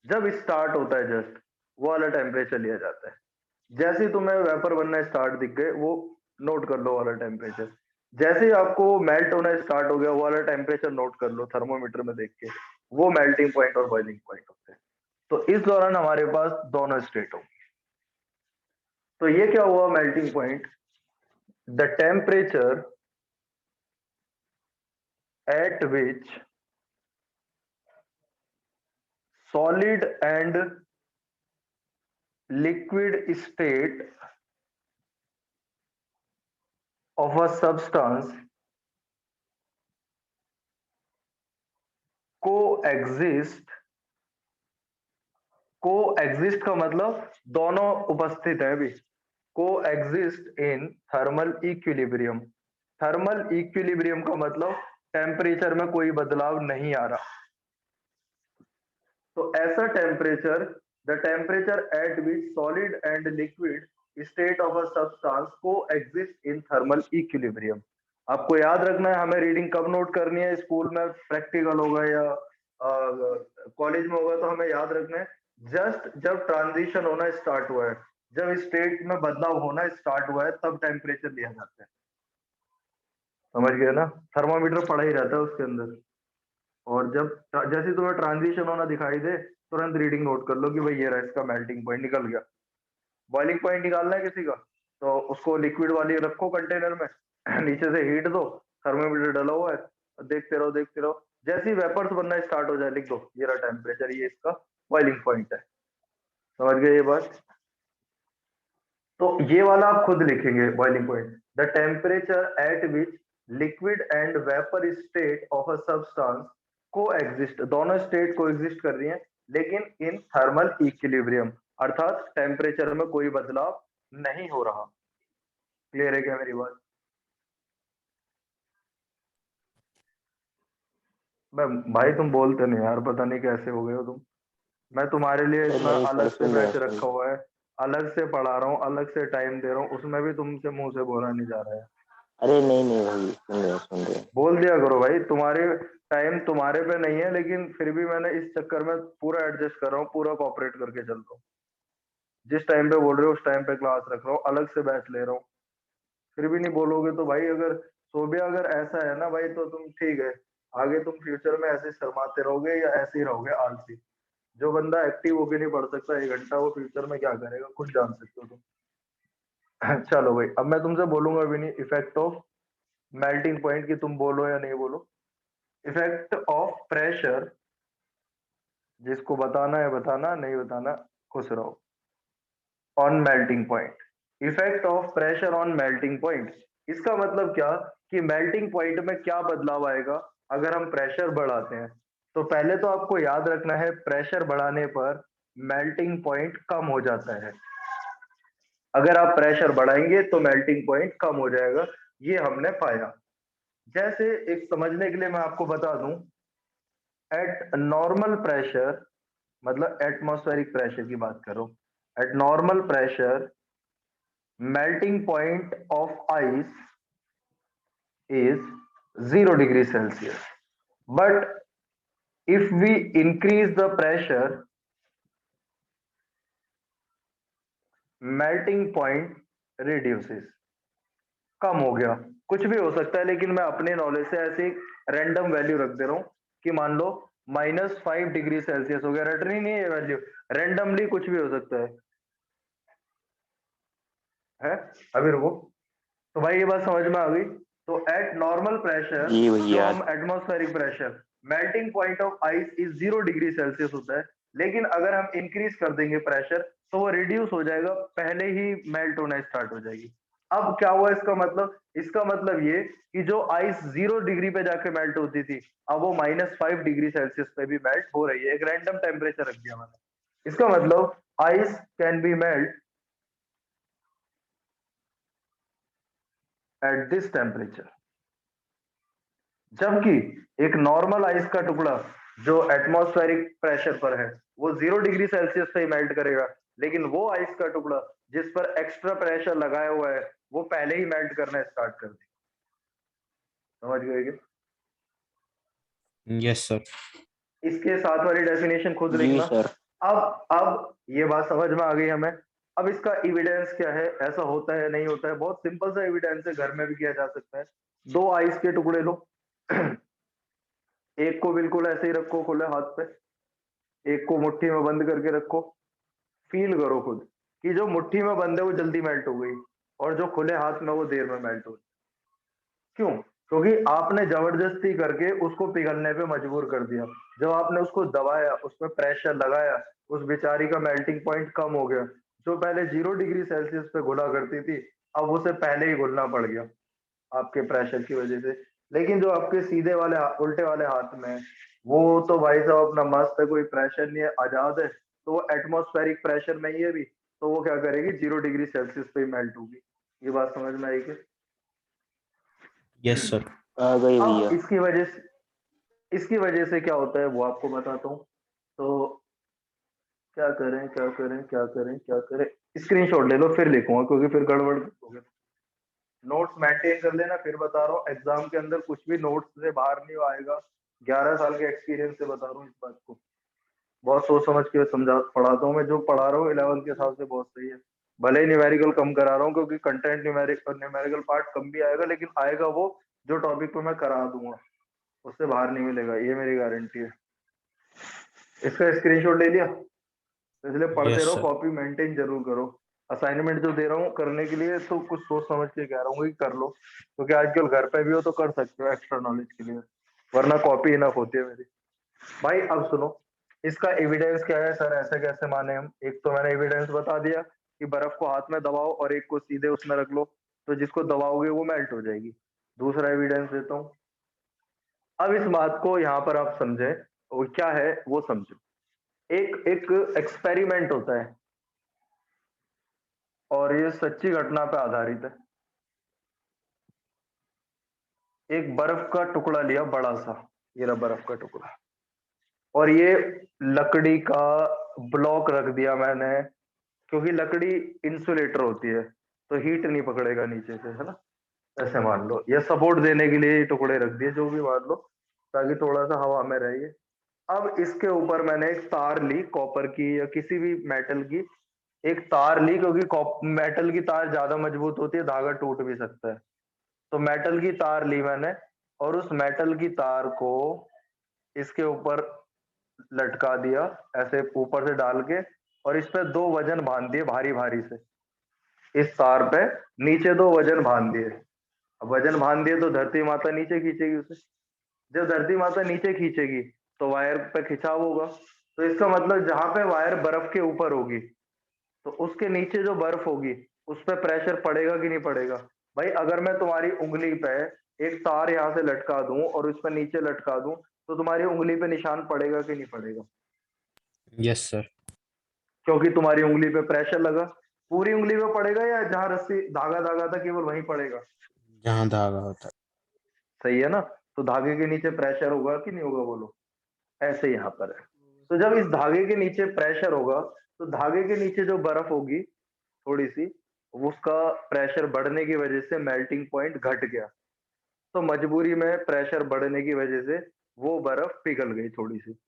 जब स्टार्ट होता है जस्ट, वो वाला टेम्परेचर लिया जाता है। जैसे ही तुम्हें वेपर बनना स्टार्ट दिख गए, वो नोट कर लो वाला टेम्परेचर। जैसे ही आपको मेल्ट होना स्टार्ट हो गया, वो वाला टेम्परेचर नोट कर लो थर्मोमीटर में देख के। वो मेल्टिंग पॉइंट और बॉइलिंग पॉइंट होते हैं। तो इस दौरान हमारे पास दोनों स्टेट होंगे। तो ये क्या हुआ melting point? The temperature at which solid and liquid state of a substance coexist का मतलब दोनों उपस्थित है भी, coexist in thermal equilibrium। Thermal equilibrium का मतलब टेम्परेचर में कोई बदलाव नहीं आ रहा। तो ऐसा temperature, the temperature at which solid and liquid state of a substance coexist in thermal equilibrium. आपको याद रखना है, हमें रीडिंग कब नोट करनी है? स्कूल में प्रैक्टिकल होगा या कॉलेज में होगा तो हमें याद रखना है जस्ट जब ट्रांजिशन होना स्टार्ट हुआ है, जब स्टेट में बदलाव होना स्टार्ट हुआ है, तब टेम्परेचर लिया जाता है। समझ गए ना? थर्मामीटर पड़ा ही रहता है उसके अंदर। और जब जैसे तुम्हें ट्रांजिशन होना दिखाई दे, तुरंत रीडिंग नोट कर लो कि भाई ये रहा इसका मेल्टिंग पॉइंट निकल गया। बॉइलिंग पॉइंट निकालना है किसी का, तो उसको लिक्विड वाली रखो कंटेनर में, नीचे से हीट दो, थर्मामीटर डला हुआ है, देखते रहो देखते रहो, जैसे ही वेपर्स बनना स्टार्ट हो जाए लिख दो ये रहा टेम्परेचर, ये इसका बॉइलिंग पॉइंट है। समझ गए ये बात? तो ये वाला आप खुद लिखेंगे boiling point, the temperature at which liquid and vapour state of a substance को एग्जिस्ट, दोनों स्टेट को एग्जिस्ट कर रही हैं लेकिन इन थर्मल इक्विलिब्रियम, अर्थात टेम्परेचर में कोई बदलाव नहीं हो रहा। क्लियर है क्या मेरी बात? मैं भाई तुम बोलते नहीं यार, पता नहीं कैसे हो गए हो तुम। मैं तुम्हारे लिए अरे इतना नहीं सर, अलग से सुन रहे हैं बैच सुन रखा रहे हैं। हुआ है, अलग से पढ़ा रहा हूँ, अलग से टाइम दे रहा हूँ, उसमें भी तुमसे मुंह से बोला नहीं जा रहा है। अरे नहीं नहीं भाई, सुन रहे हैं सुन रहे हैं। बोल दिया करो भाई, तुम्हारे टाइम तुम्हारे पे नहीं है, लेकिन फिर भी मैंने इस चक्कर में पूरा एडजस्ट कर रहा हूँ, पूरा कॉपरेट करके चल रहा हूँ। जिस टाइम पे बोल रहे हो उस टाइम पे क्लास रख रहा हूँ, अलग से बैच ले रहा हूँ, फिर भी नहीं बोलोगे तो भाई, अगर सोबिया अगर ऐसा है ना भाई, तो तुम ठीक है, आगे तुम फ्यूचर में ऐसे शर्माते रहोगे या ऐसे ही रहोगे आलसी। जो बंदा एक्टिव होके नहीं पढ़ सकता 1 घंटा, वो फ्यूचर में क्या करेगा खुद जान सकते हो तुम। चलो भाई, अब मैं तुमसे बोलूंगा भी नहीं इफेक्ट ऑफ मेल्टिंग पॉइंट, की तुम बोलो या नहीं बोलो। इफेक्ट ऑफ प्रेशर, जिसको बताना है बताना, नहीं बताना खुश रहो। On melting point, effect of pressure on melting point, इसका मतलब क्या कि मेल्टिंग पॉइंट में क्या बदलाव आएगा अगर हम प्रेशर बढ़ाते हैं। तो पहले तो आपको याद रखना है, प्रेशर बढ़ाने पर मेल्टिंग पॉइंट कम हो जाता है। अगर आप प्रेशर बढ़ाएंगे तो मेल्टिंग पॉइंट कम हो जाएगा, ये हमने पाया। जैसे एक समझने के लिए मैं आपको बता दूं, एट नॉर्मल प्रेशर, मतलब एटमॉस्फेरिक प्रेशर की बात करो, eight normal pressure melting point of ice is 0 degree Celsius. But if we increase the pressure, melting point reduces. कम हो गया, कुछ भी हो सकता है, लेकिन मैं अपने नॉलेज से ऐसे रैंडम वैल्यू रख दे रहा हूं कि मान लो -5 डिग्री सेल्सियस हो गया, रटनी नहीं है ये वैल्यू, रैंडमली कुछ भी हो सकता है। अभी रुको, तो भाई ये बात समझ में आ गई? तो एट नॉर्मल प्रेशर, जी जो भैया। हम atmospheric pressure, melting point of ice is 0 degree Celsius होता है, लेकिन अगर हम इंक्रीज कर देंगे प्रेशर तो वो रिड्यूस हो जाएगा, पहले ही मेल्ट होना स्टार्ट हो जाएगी। अब क्या हुआ इसका मतलब? इसका मतलब ये कि जो आइस 0 डिग्री पे जाके मेल्ट होती थी, अब वो -5 डिग्री सेल्सियस पे भी मेल्ट हो रही है। एक रैंडम टेम्परेचर रख दिया मैंने, इसका मतलब ice can be melt at this temperature. जबकि एक नॉर्मल आइस का टुकड़ा जो एटमॉस्फेरिक प्रेशर पर है, वो 0 डिग्री सेल्सियस पे ही मेल्ट करेगा, लेकिन वो आइस का टुकड़ा जिस पर एक्स्ट्रा प्रेशर लगाया हुआ है, वो पहले ही मेल्ट करना स्टार्ट कर देगा। समझ गए क्या? Yes sir. इसके साथ वाली डेफिनेशन खुद जी लिखना। सर। अब ये बात समझ में आ गई हमें। अब इसका एविडेंस क्या है, ऐसा होता है नहीं होता है? बहुत सिंपल सा एविडेंस है, घर में भी किया जा सकता है। 2 आइस के टुकड़े लो, एक को बिल्कुल ऐसे ही रखो खुले हाथ पे, एक को मुट्ठी में बंद करके रखो, फील करो खुद कि जो मुट्ठी में बंद है वो जल्दी मेल्ट हो गई, और जो खुले हाथ में वो देर में मेल्ट हो गई। क्यों? क्योंकि आपने जबरदस्ती करके उसको पिघलने पे मजबूर कर दिया। जब आपने उसको दबाया, उसमें प्रेशर लगाया, उस बेचारी का मेल्टिंग पॉइंट कम हो गया। जो पहले 0 डिग्री सेल्सियस पे घुला करती थी, अब उसे पहले ही घुलना पड़ गया आपके प्रेशर की वजह से। लेकिन जो आपके सीधे वाले उल्टे वाले हाथ में है, वो तो भाई साहब अपना मस्त है, कोई प्रेशर नहीं है, आजाद है, तो वो एटमॉस्फेरिक प्रेशर में ही है भी, तो वो क्या करेगी, 0 डिग्री सेल्सियस पे ही मेल्ट होगी। ये बात समझ में आई? Yes sir. आ गई अब भैया। इसकी वजह से क्या होता है वो आपको बताता हूँ। तो क्या करें क्या करें क्या करें क्या करें, स्क्रीनशॉट ले लो फिर लिखूंगा, क्योंकि फिर गड़बड़ हो गया। नोट्स मेंटेन कर लेना, फिर बता रहा हूँ एग्जाम के अंदर कुछ भी नोट्स से बाहर नहीं आएगा। 11 साल के एक्सपीरियंस से बता रहा हूँ इस बात को। बहुत सोच समझ के समझा पढ़ाता हूँ मैं, जो पढ़ा रहा हूँ 11th के हिसाब से बहुत सही है। भले ही न्यूमेरिकल कम करा रहा हूँ क्योंकि कंटेंट न्यूमेरिकल पार्ट कम भी आएगा, लेकिन आएगा वो जो टॉपिक पे मैं करा दूंगा, उससे बाहर नहीं मिलेगा, ये मेरी गारंटी है। इसका स्क्रीनशॉट ले लिया? तो इसलिए पढ़ते यस रहो, सर। कॉपी मेंटेन जरूर करो। असाइनमेंट जो दे रहा हूँ करने के लिए तो कुछ सोच समझ के कह रहा हूँ कि कर लो, क्योंकि आजकल घर पे भी हो तो कर सकते हो एक्स्ट्रा नॉलेज के लिए, वरना कॉपी इनफ होती है मेरी। भाई अब सुनो, इसका एविडेंस क्या है सर, ऐसे कैसे माने हम? एक तो मैंने एविडेंस बता दिया कि बर्फ को हाथ में दबाओ और एक को सीधे उसमें रख लो, तो जिसको दबाओगे वो मेल्ट हो जाएगी। दूसरा एविडेंस देता हूँ। अब इस बात को यहाँ पर आप समझे, वो क्या है वो समझो। एक एक एक्सपेरिमेंट होता है और ये सच्ची घटना पे आधारित है। एक बर्फ का टुकड़ा लिया बड़ा सा, ये रहा बर्फ का टुकड़ा, और ये लकड़ी का ब्लॉक रख दिया मैंने, क्योंकि लकड़ी इंसुलेटर होती है तो हीट नहीं पकड़ेगा नीचे से, है ना? ऐसे मान लो, ये सपोर्ट देने के लिए ये टुकड़े रख दिए, जो भी मान लो, ताकि थोड़ा सा हवा में रहे। अब इसके ऊपर मैंने एक तार ली, कॉपर की या किसी भी मेटल की एक तार ली, क्योंकि मेटल की तार ज्यादा मजबूत होती है, धागा टूट भी सकता है। तो मेटल की तार ली मैंने, और उस मेटल की तार को इसके ऊपर लटका दिया, ऐसे ऊपर से डाल के, और इस पे दो वजन बांध दिए भारी भारी से। इस तार पे नीचे दो वजन बांध दिए। अब वजन बांध दिए तो धरती माता नीचे खींचेगी उसे। जब धरती माता नीचे खींचेगी तो वायर पे खिंचाव होगा, तो इसका मतलब जहां पे वायर बर्फ के ऊपर होगी तो उसके नीचे जो बर्फ होगी उस पर प्रेशर पड़ेगा कि नहीं पड़ेगा? भाई अगर मैं तुम्हारी उंगली पे एक तार यहाँ से लटका दूं और उस पर नीचे लटका दूं, तो तुम्हारी उंगली पे निशान पड़ेगा कि नहीं पड़ेगा? Yes sir. क्योंकि तुम्हारी उंगली पे प्रेशर लगा। पूरी उंगली पे पड़ेगा या जहां रस्सी धागा धागा था केवल वहीं पड़ेगा? जहाँ धागा होता सही है ना? तो धागे के नीचे प्रेशर होगा कि नहीं होगा, बोलो? ऐसे यहाँ पर है। तो जब इस धागे के नीचे प्रेशर होगा तो धागे के नीचे जो बर्फ होगी थोड़ी सी, उसका प्रेशर बढ़ने की वजह से मेल्टिंग पॉइंट घट गया, तो मजबूरी में प्रेशर बढ़ने की वजह से वो बर्फ पिघल गई थोड़ी सी।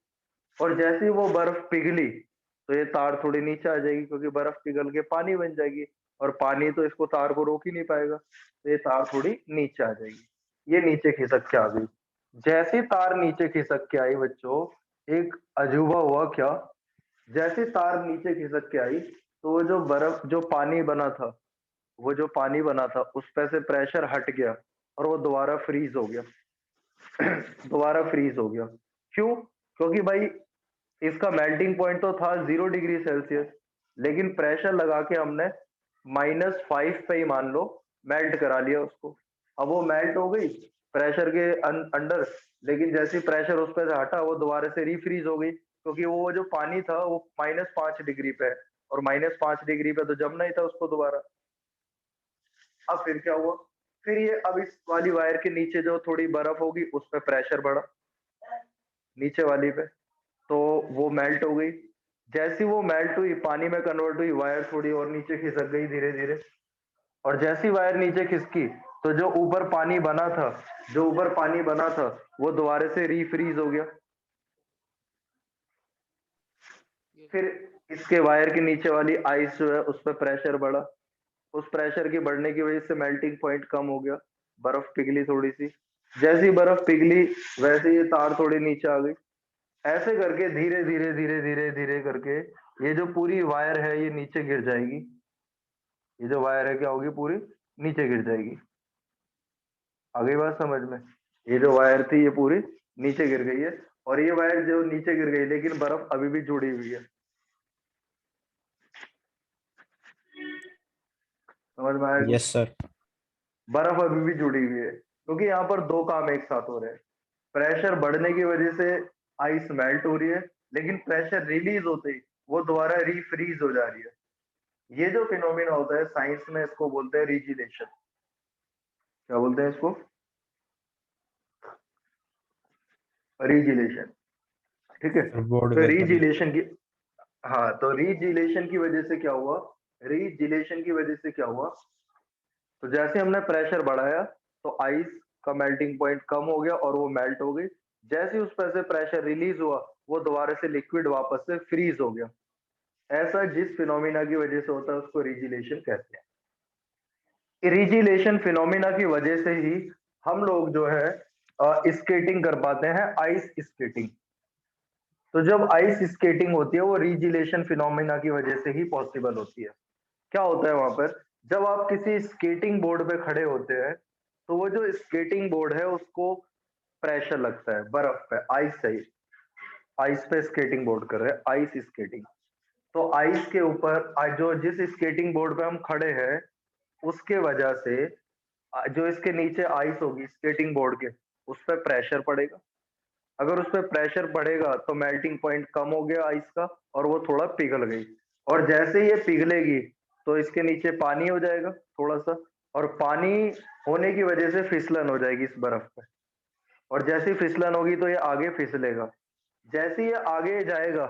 और जैसे ही वो बर्फ पिघली तो ये तार थोड़ी नीचे आ जाएगी, क्योंकि बर्फ पिघल के पानी बन जाएगी, और पानी तो इसको तार को रोक ही नहीं पाएगा, तो ये तार थोड़ी नीचे आ जाएगी। ये नीचे खिसक के आ गई। जैसे तार नीचे खिसक के आई बच्चों, एक अजूबा हुआ क्या, जैसे तार नीचे खिसक के आई तो वो जो बर्फ जो पानी बना था, वो जो पानी बना था उस पे से प्रेशर हट गया और वो दोबारा फ्रीज हो गया। दोबारा फ्रीज हो गया। क्यों? क्योंकि भाई इसका मेल्टिंग पॉइंट तो था 0 डिग्री सेल्सियस, लेकिन प्रेशर लगा के हमने -5 पे ही मान लो मेल्ट करा लिया उसको। अब वो मेल्ट हो गई प्रेशर के अंडर, लेकिन जैसे ही प्रेशर उस पर से हटा वो दोबारा से रीफ्रीज हो गई, क्योंकि वो जो पानी था वो -5 डिग्री पे है, और -5 डिग्री पे तो जमना ही था उसको दोबारा। अब फिर क्या हुआ? फिर ये अब इस वाली वायर के नीचे जो थोड़ी बर्फ होगी उस पर प्रेशर बढ़ा, नीचे वाली पे, तो वो मेल्ट हो गई। जैसी वो मेल्ट हुई, पानी में कन्वर्ट हुई, वायर थोड़ी और नीचे खिसक गई धीरे धीरे। और जैसी वायर नीचे खिसकी तो जो ऊपर पानी बना था, जो ऊपर पानी बना था वो दोबारा से रीफ्रीज हो गया। Yes, फिर इसके वायर के नीचे वाली आइस जो है उस पर प्रेशर बढ़ा, उस प्रेशर के बढ़ने की वजह से मेल्टिंग पॉइंट कम हो गया, बर्फ पिघली थोड़ी सी। जैसी बर्फ पिघली वैसे ये तार थोड़ी नीचे आ गई। ऐसे करके धीरे धीरे धीरे धीरे धीरे करके ये जो पूरी वायर है ये नीचे गिर जाएगी। ये जो वायर है क्या होगी, पूरी नीचे गिर जाएगी। आ गई बात समझ में? ये जो वायर थी ये पूरी नीचे गिर गई है, और ये वायर जो नीचे गिर गई, लेकिन बर्फ अभी भी जुड़ी हुई है। समझ में आया कुछ? Yes sir. बर्फ अभी भी जुड़ी हुई है, क्योंकि यहाँ पर दो काम एक साथ हो रहे हैं। प्रेशर बढ़ने की वजह से आइस मेल्ट हो रही है, लेकिन प्रेशर रिलीज होते ही वो दोबारा रीफ्रीज हो जा रही है। ये जो फिनोमिना होता है साइंस में इसको बोलते हैं रिजिलेशन। क्या बोलते हैं इसको? रिजिलेशन। ठीक है। सर बोर्ड तो पे कर लो। रिजिलेशन की, हाँ, तो रिजिलेशन की वजह से क्या हुआ? रिजिलेशन की वजह से क्या हुआ? तो जैसे हमने प्रेशर बढ़ाया तो आइस का मेल्टिंग पॉइंट कम हो गया और वो मेल्ट हो गई। जैसे उस पर से प्रेशर रिलीज हुआ वो दोबारा से लिक्विड वापस से फ्रीज हो गया। ऐसा जिस फिनोमिना की वजह से होता है उसको रिजिलेशन कहते हैं। रिजिलेशन फिनोमिना की वजह से ही हम लोग जो है स्केटिंग कर पाते हैं, आइस स्केटिंग। तो जब आइस स्केटिंग होती है वो रिजिलेशन फिनोमिना की वजह से ही पॉसिबल होती है। क्या होता है वहां पर, जब आप किसी स्केटिंग बोर्ड पे खड़े होते हैं तो वो जो स्केटिंग बोर्ड है उसको प्रेशर लगता है बर्फ पे, आइस से, आइस पे स्केटिंग बोर्ड कर रहे हैं, आइस स्केटिंग। तो आइस के ऊपर जो जिस स्केटिंग बोर्ड पे हम खड़े हैं उसके वजह से जो इसके नीचे आइस होगी स्केटिंग बोर्ड के, उस पर प्रेशर पड़ेगा। अगर उस पर प्रेशर पड़ेगा तो मेल्टिंग पॉइंट कम हो गया आइस का और वो थोड़ा पिघल गई। और जैसे ये पिघलेगी तो इसके नीचे पानी हो जाएगा थोड़ा सा, और पानी होने की वजह से फिसलन हो जाएगी इस बर्फ पे। और जैसी फिसलन होगी तो ये आगे फिसलेगा। जैसे ये आगे जाएगा,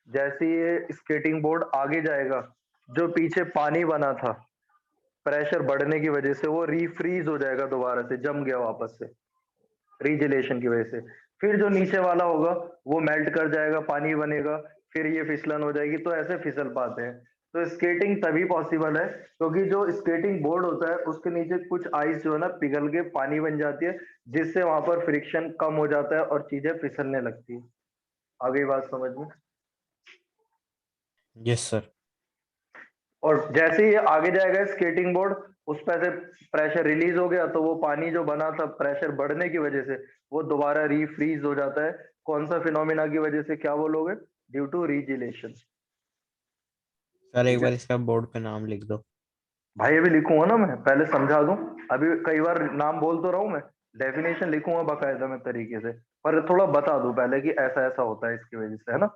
जैसे ये स्केटिंग बोर्ड आगे जाएगा, जो पीछे पानी बना था प्रेशर बढ़ने की वजह से वो रीफ्रीज हो जाएगा, दोबारा से जम गया वापस से रीजिलेशन की वजह से। फिर जो नीचे वाला होगा वो मेल्ट कर जाएगा, पानी बनेगा, फिर ये फिसलन हो जाएगी, तो ऐसे फिसल पाते हैं। तो स्केटिंग तभी पॉसिबल है क्योंकि जो स्केटिंग बोर्ड होता है उसके नीचे कुछ आइस जो है ना पिघल के पानी बन जाती है, जिससे वहां पर फ्रिक्शन कम हो जाता है और चीजें फिसलने लगती है। आ गई बात समझ में? Yes sir. और जैसे ही ये आगे जाएगा स्केटिंग बोर्ड, उस पर से प्रेशर रिलीज हो गया तो वो पानी जो बना था प्रेशर बढ़ने की वजह से वो दोबारा रीफ्रीज हो जाता है। कौन सा फिनोमिना की वजह से, क्या बोलोगे? Due to रीजिलेशन। सर एक ठीक है बार इसका बोर्ड पे नाम लिख दो। भाई, अभी लिखूंगा ना, मैं पहले समझा दूं। अभी कई बार नाम बोल तो रहा हूं मैं, डेफिनेशन लिखूंगा बाकायदा मैं तरीके से, पर थोड़ा बता दूं पहले कि ऐसा ऐसा होता है इसकी वजह से, है ना?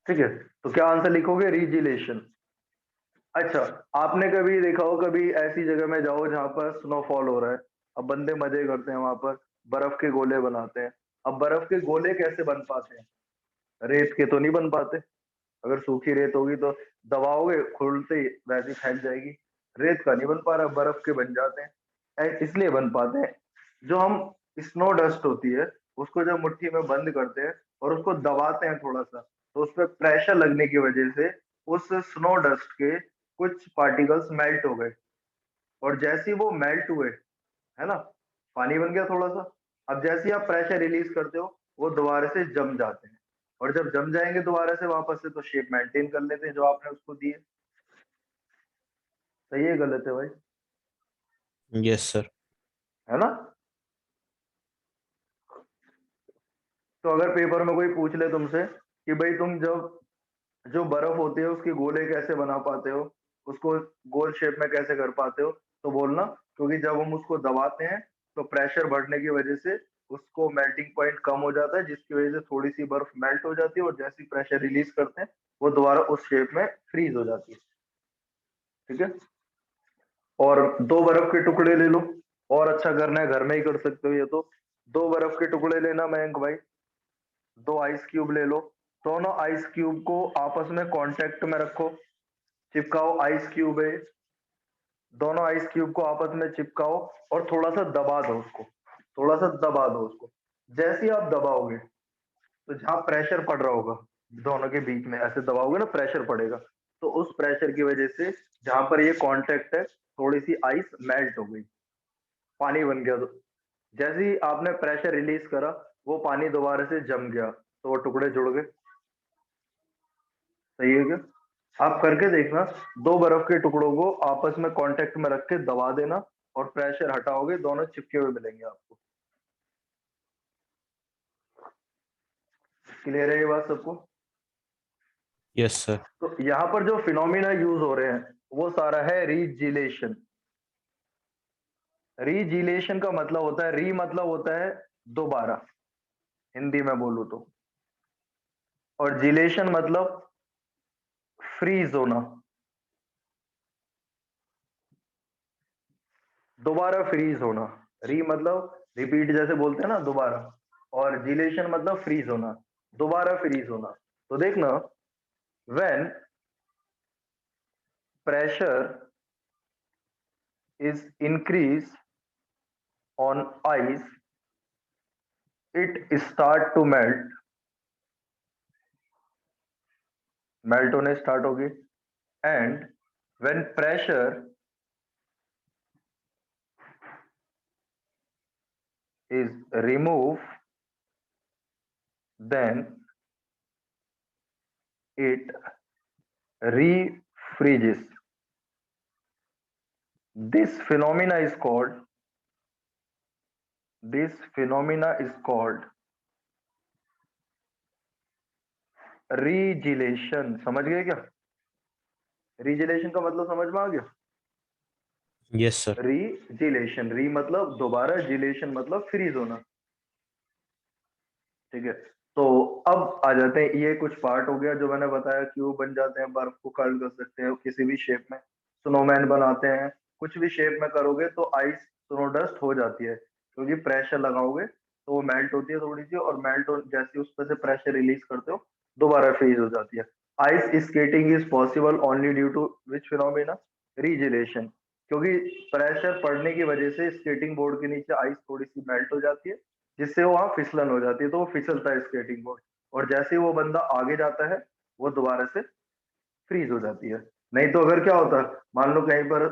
ठीक है, तो क्या आंसर लिखोगे? रीजिलेशन। अच्छा, आपने कभी देखा हो, कभी ऐसी जगह में जाओ जहां पर स्नोफॉल हो रहा है, अब बंदे मजे करते हैं वहां पर, बर्फ के गोले बनाते हैं। अब बर्फ के गोले कैसे बन पाते हैं? रेत के तो नहीं बन पाते। अगर सूखी रेत होगी तो दबाओगे खुलते ही वैसी फैल जाएगी। रेत का नहीं बन पा रहा, बर्फ के बन जाते हैं। इसलिए बन पाते हैं, जो हम स्नो डस्ट होती है उसको जब मुट्ठी में बंद करते हैं और उसको दबाते हैं थोड़ा सा, तो उस पर प्रेशर लगने की वजह से उस स्नो डस्ट के कुछ पार्टिकल्स मेल्ट हो गए। और जैसे ही वो मेल्ट हुए, है ना, पानी बन गया थोड़ा सा। अब जैसे ही आप प्रेशर रिलीज करते हो वो दोबारा से जम जाते हैं, और जब जम जाएंगे दोबारा से वापस से तो शेप मेंटेन कर लेते हैं जो आपने उसको दी है। सही है गलत है भाई? Yes sir. है ना? तो अगर पेपर में कोई पूछ ले तुमसे कि भाई तुम जब जो बर्फ होती है उसके गोले कैसे बना पाते हो, उसको गोल शेप में कैसे कर पाते हो, तो बोलना क्योंकि जब हम उसको दबाते हैं तो प्रेशर बढ़ने की वजह से उसको मेल्टिंग पॉइंट कम हो जाता है, जिसकी वजह से थोड़ी सी बर्फ मेल्ट हो जाती है, और जैसे ही प्रेशर रिलीज करते हैं वो दोबारा उस शेप में फ्रीज हो जाती है। ठीक है, और दो बर्फ के टुकड़े ले लो, और अच्छा करना है घर में ही कर सकते हो ये तो। दो बर्फ के टुकड़े लेना मयंक भाई, दो आइस क्यूब ले लो। दोनों आइस क्यूब को आपस में कांटेक्ट में रखो, चिपकाओ आइस क्यूब है, दोनों आइस क्यूब को आपस में चिपकाओ और थोड़ा सा दबा दो उसको, थोड़ा सा दबा दो उसको। जैसे ही आप दबाओगे तो जहां प्रेशर पड़ रहा होगा दोनों के बीच में, ऐसे दबाओगे ना प्रेशर पड़ेगा, तो उस प्रेशर की वजह से जहां पर ये कांटेक्ट है थोड़ी सी आइस मेल्ट हो गई, पानी बन गया। तो जैसे ही आपने प्रेशर रिलीज करा वो पानी दोबारा से जम गया तो वो टुकड़े जुड़ गए। सही है क्या? आप करके देखना, दो बर्फ के टुकड़ों को आपस में कांटेक्ट में रख के दबा देना और प्रेशर हटाओगे, दोनों चिपके हुए मिलेंगे आपको। क्लियर है ये बात सबको? Yes sir. तो यहाँ पर जो फिनोमिना यूज हो रहे हैं वो सारा है रीजिलेशन। रीजिलेशन का मतलब होता है, री मतलब होता है दोबारा, हिंदी में बोलूं तो, और जिलेशन मतलब फ्रीज होना, दोबारा फ्रीज होना। री मतलब रिपीट जैसे बोलते हैं ना दोबारा, और जिलेशन मतलब फ्रीज होना, दोबारा फ्रीज होना। तो देखना, when pressure is increase on ice, it start to melt होने स्टार्ट होगी, and when pressure is removed, then it refreezes. This phenomena is called रीजिलेशन. समझ गए क्या? रीजिलेशन का मतलब समझ में आ गया? yes sir, रीजिलेशन, री मतलब दोबारा, जिलेशन मतलब फ्रीज होना. ठीक है, तो अब आ जाते हैं, ये कुछ पार्ट हो गया जो मैंने बताया, क्यूब बन जाते हैं, बर्फ को कर्ल कर सकते हैं किसी भी शेप में, स्नोमैन बनाते हैं, कुछ भी शेप में करोगे तो आइस स्नो डस्ट हो जाती है, क्योंकि प्रेशर लगाओगे तो वो मेल्ट होती है थोड़ी सी, और मेल्ट जैसे उस पर से प्रेशर रिलीज करते हो दोबारा फ्रीज हो जाती है. Ice skating is possible only due to which phenomena? Regelation. क्योंकि प्रेशर पड़ने की वजह से स्केटिंग बोर्ड के नीचे आइस थोड़ी सी मेल्ट हो जाती है, जिससे वो वहां फिसलन हो जाती है, तो वो फिसलता है स्केटिंग बोर्ड, और जैसे ही वो बंदा आगे जाता है वो दोबारा से फ्रीज हो जाती है. नहीं तो अगर क्या होता, मान लो कहीं पर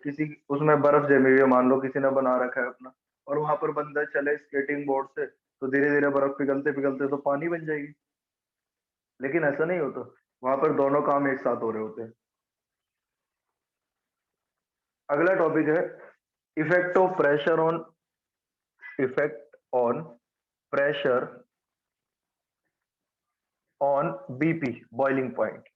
किसी उसमें बर्फ जमी हुई है, मान लो किसी ने बना रखा है अपना, और वहां पर बंदा चले स्केटिंग बोर्ड से, तो धीरे धीरे बर्फ पिघलते पिघलते तो पानी बन जाएगी. लेकिन ऐसा नहीं होता, वहां पर दोनों काम एक साथ हो रहे होते हैं. अगला टॉपिक है effect of pressure on effect on pressure on BP, boiling point.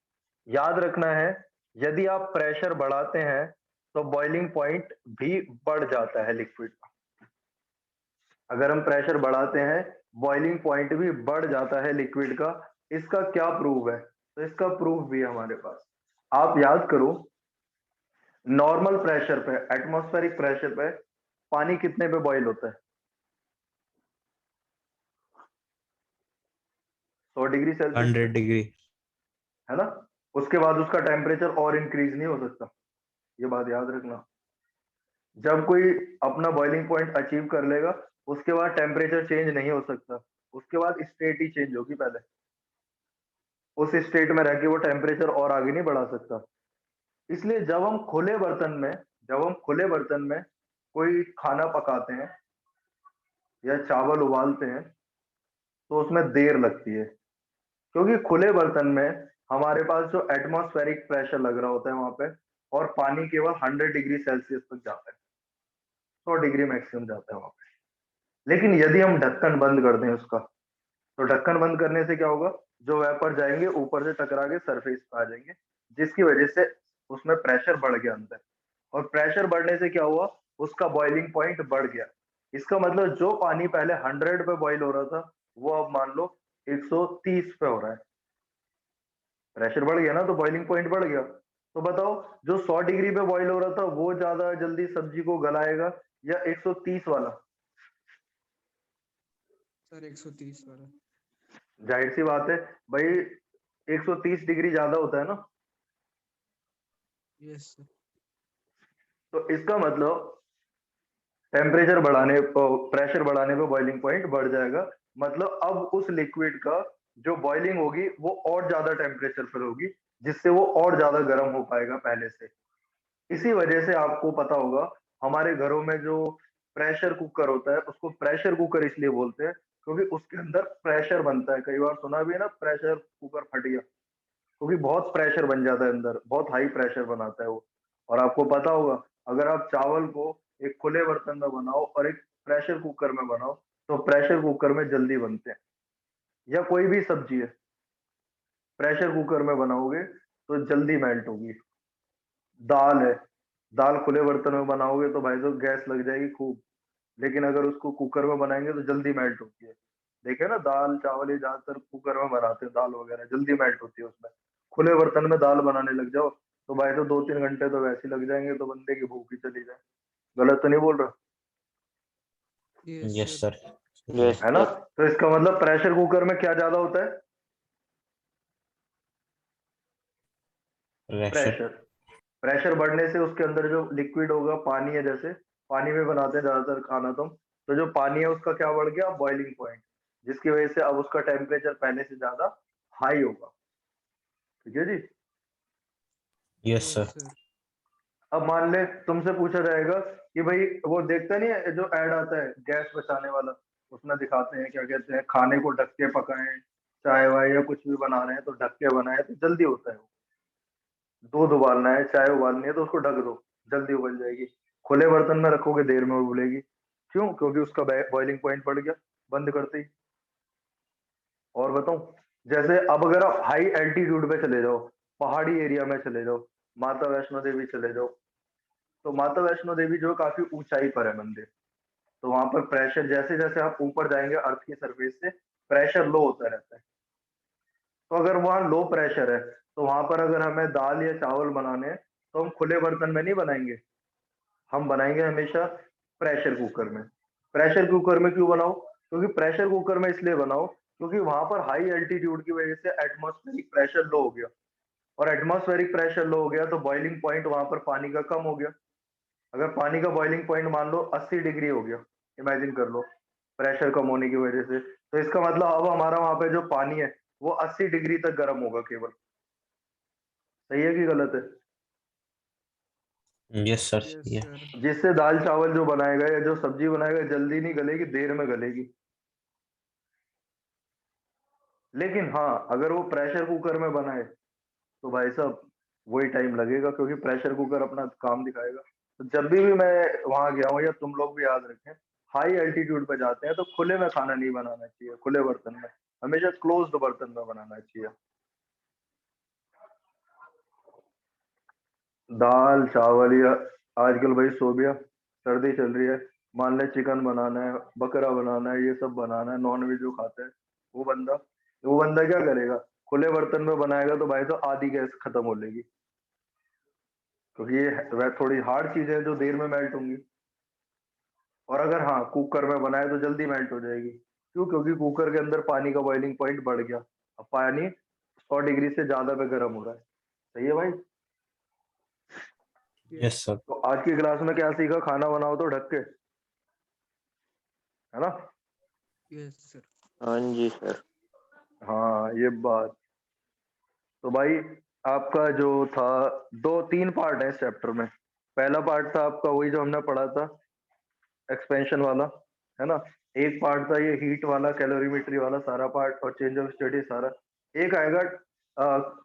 याद रखना है, यदि आप प्रेशर बढ़ाते हैं तो बॉइलिंग पॉइंट भी बढ़ जाता है लिक्विड का. अगर हम प्रेशर बढ़ाते हैं, बॉइलिंग पॉइंट भी बढ़ जाता है लिक्विड का. इसका क्या प्रूफ है? तो इसका प्रूफ भी है हमारे पास. आप याद करो, नॉर्मल प्रेशर पे, एटमॉस्फेरिक प्रेशर पे पानी कितने पे बॉईल होता है? 100 डिग्री सेल्सियस 100 पे, degree, है ना? उसके बाद उसका टेम्परेचर और इंक्रीज नहीं हो सकता, ये बात याद रखना. जब कोई अपना बॉइलिंग पॉइंट अचीव कर लेगा, उसके बाद टेम्परेचर चेंज नहीं हो सकता, उसके बाद स्टेट ही चेंज होगी. पहले उस स्टेट में रह के वो टेम्परेचर और आगे नहीं बढ़ा सकता. इसलिए जब हम खुले बर्तन में कोई खाना पकाते हैं या चावल उबालते हैं, तो उसमें देर लगती है, क्योंकि खुले बर्तन में हमारे पास जो एटमॉस्फेरिक प्रेशर लग रहा होता है वहां पे, और पानी केवल 100 डिग्री सेल्सियस तक जाता है, 100 डिग्री मैक्सिमम जाता है वहां पे. लेकिन यदि हम ढक्कन बंद कर दें उसका, तो ढक्कन बंद करने से क्या होगा, जो वेपर जाएंगे ऊपर से टकरा के सरफेस पे आ जाएंगे, जिसकी वजह से उसमें प्रेशर बढ़ गया अंदर, और प्रेशर बढ़ने से क्या हुआ, उसका बॉइलिंग पॉइंट बढ़ गया. इसका मतलब जो पानी पहले 100 पे बॉइल हो रहा था, वो अब मान लो 130 पे हो रहा है. प्रेशर बढ़ गया ना, तो बॉइलिंग पॉइंट बढ़ गया. तो बताओ, जो 100 डिग्री पे बॉइल हो रहा था वो ज्यादा जल्दी सब्जी को गलाएगा या 130 वाला? सर 130 वाला. जाहिर सी बात है भाई, 130 डिग्री ज्यादा होता है ना. Yes sir. तो इसका मतलब टेम्परेचर बढ़ाने को, प्रेशर बढ़ाने पे बॉइलिंग पॉइंट बढ़ जाएगा. मतलब अब उस लिक्विड का जो बॉइलिंग होगी वो और ज्यादा टेम्परेचर पर होगी, जिससे वो और ज्यादा गर्म हो पाएगा पहले से. इसी वजह से आपको पता होगा, हमारे घरों में जो प्रेशर कुकर होता है उसको प्रेशर कुकर इसलिए बोलते हैं, क्योंकि उसके अंदर प्रेशर बनता है. कई बार सुना भी है ना, प्रेशर कुकर फट गया, क्योंकि बहुत प्रेशर बन जाता है अंदर, बहुत हाई प्रेशर बनाता है वो. और आपको पता होगा, अगर आप चावल को एक खुले बर्तन में बनाओ और एक प्रेशर कुकर में बनाओ, तो प्रेशर कुकर में जल्दी बनते हैं. या कोई भी सब्जी है, प्रेशर कुकर में बनाओगे तो जल्दी मेल्ट होगी. दाल है, दाल खुले बर्तन में बनाओगे तो भाई तो गैस लग जाएगी खूब, लेकिन अगर उसको कुकर में बनाएंगे तो जल्दी मेल्ट होती है. देखे ना, दाल चावल ये ज्यादातर कुकर में बनाते हैं, दाल वगैरह जल्दी मेल्ट होती है उसमें. खुले बर्तन में दाल बनाने लग जाओ तो भाई तो 2-3 घंटे तो वैसे ही लग जाएंगे, तो बंदे की भूख ही चली जाए. गलत तो नहीं बोल रहा, yes yes sir. sir, yes है ना? सर. तो इसका मतलब प्रेशर कुकर में क्या ज्यादा होता है? pressure, pressure. प्रेशर बढ़ने से उसके अंदर जो लिक्विड होगा, पानी है, जैसे पानी में बनाते हैं ज्यादातर खाना, तो तो जो पानी है उसका क्या बढ़ गया, बॉइलिंग पॉइंट, जिसकी वजह से अब उसका टेम्परेचर पहले से ज्यादा हाई होगा। ठीक है जी। Yes yes sir. सर। अब मान ले तुमसे पूछा जाएगा कि भाई वो देखता नहीं है जो ऐड आता है गैस बचाने वाला, उसमें दिखाते हैं क्या कहते हैं, खाने को ढक के पकाएं, चाय वाय या कुछ भी बना रहे हैं तो ढक के बनाए तो जल्दी होता है। दूध उबालना है, चाय उबालनी है तो उसको ढक दो, जल्दी उबल जाएगी। खुले बर्तन में रखोगे देर में उबलेगी। क्यों? क्योंकि उसका बॉइलिंग पॉइंट बढ़ गया बंद करते ही। और बताऊं, जैसे अब अगर आप हाई एल्टीट्यूड पे चले जाओ, पहाड़ी एरिया में चले जाओ, माता वैष्णो देवी चले जाओ, तो माता वैष्णो देवी जो काफी ऊंचाई पर है मंदिर, तो वहां पर प्रेशर जैसे जैसे आप ऊपर जाएंगे अर्थ की सरफेस से प्रेशर लो होता रहता है। तो अगर वहाँ लो प्रेशर है तो वहां पर अगर हमें दाल या चावल बनाने हैं तो हम खुले बर्तन में नहीं बनाएंगे, हम बनाएंगे हमेशा प्रेशर कुकर में। प्रेशर कुकर में क्यों बनाओ? क्योंकि प्रेशर कुकर में इसलिए बनाओ क्योंकि वहां पर हाई एल्टीट्यूड की वजह से एटमॉस्फेरिक प्रेशर लो हो गया, और एटमॉस्फेरिक प्रेशर लो हो गया तो बॉइलिंग पॉइंट वहां पर पानी का कम हो गया। अगर पानी का बॉइलिंग पॉइंट मान लो 80 डिग्री हो गया, इमेजिन कर लो, प्रेशर कम होने की वजह से, तो इसका मतलब अब हमारा वहां पे जो पानी है वो 80 डिग्री तक गर्म होगा केवल। सही है कि गलत है? यस सर यस सही है। सर। जिससे दाल चावल जो बनाएगा या जो सब्जी बनाएगा जल्दी नहीं गलेगी, देर में गलेगी। लेकिन हाँ, अगर वो प्रेशर कुकर में बनाए तो भाई साहब वही टाइम लगेगा, क्योंकि प्रेशर कुकर अपना काम दिखाएगा। तो जब भी मैं वहां गया हूँ, या तुम लोग भी याद रखें, हाई एल्टीट्यूड पे जाते हैं तो खुले में खाना नहीं बनाना चाहिए, खुले बर्तन में, हमेशा क्लोज्ड बर्तन में बनाना चाहिए। दाल चावल या आजकल भाई सोबिया सर्दी चल रही है, मान ले चिकन बनाना है, बकरा बनाना है, ये सब बनाना है, नॉन वेज जो खाता है वो बंदा क्या करेगा? खुले बर्तन में बनाएगा तो भाई तो आधी गैस खत्म हो जाएगी, क्योंकि ये वह थोड़ी हार्ड चीजें हैं जो देर में मेल्ट होंगी। और अगर हाँ कुकर में बनाए तो जल्दी मेल्ट हो जाएगी। क्यों? क्योंकि कुकर के अंदर पानी का बॉइलिंग पॉइंट बढ़ गया, अब पानी 100 डिग्री से ज्यादा पे गर्म हो रहा है। सही है भाई? Yes yes. सर। तो आज की क्लास में क्या सीखा? खाना बनाओ तो ढक के, है ना? Yes sir. हाँ जी सर। हाँ ये बात। तो भाई आपका जो था, दो तीन पार्ट है इस चैप्टर में। पहला पार्ट था आपका वही जो हमने पढ़ा था, एक्सपेंशन वाला, है ना? एक पार्ट था ये हीट वाला, कैलोरीमेट्री वाला सारा पार्ट, और चेंज ऑफ स्टेट सारा। एक आएगा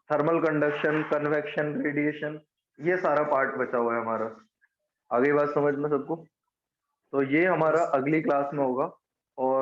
थर्मल कंडक्शन, कन्वेक्शन, रेडिएशन, ये सारा पार्ट बचा हुआ है हमारा। आगे बात समझ में सबको? तो ये हमारा यस। अगली क्लास में होगा। और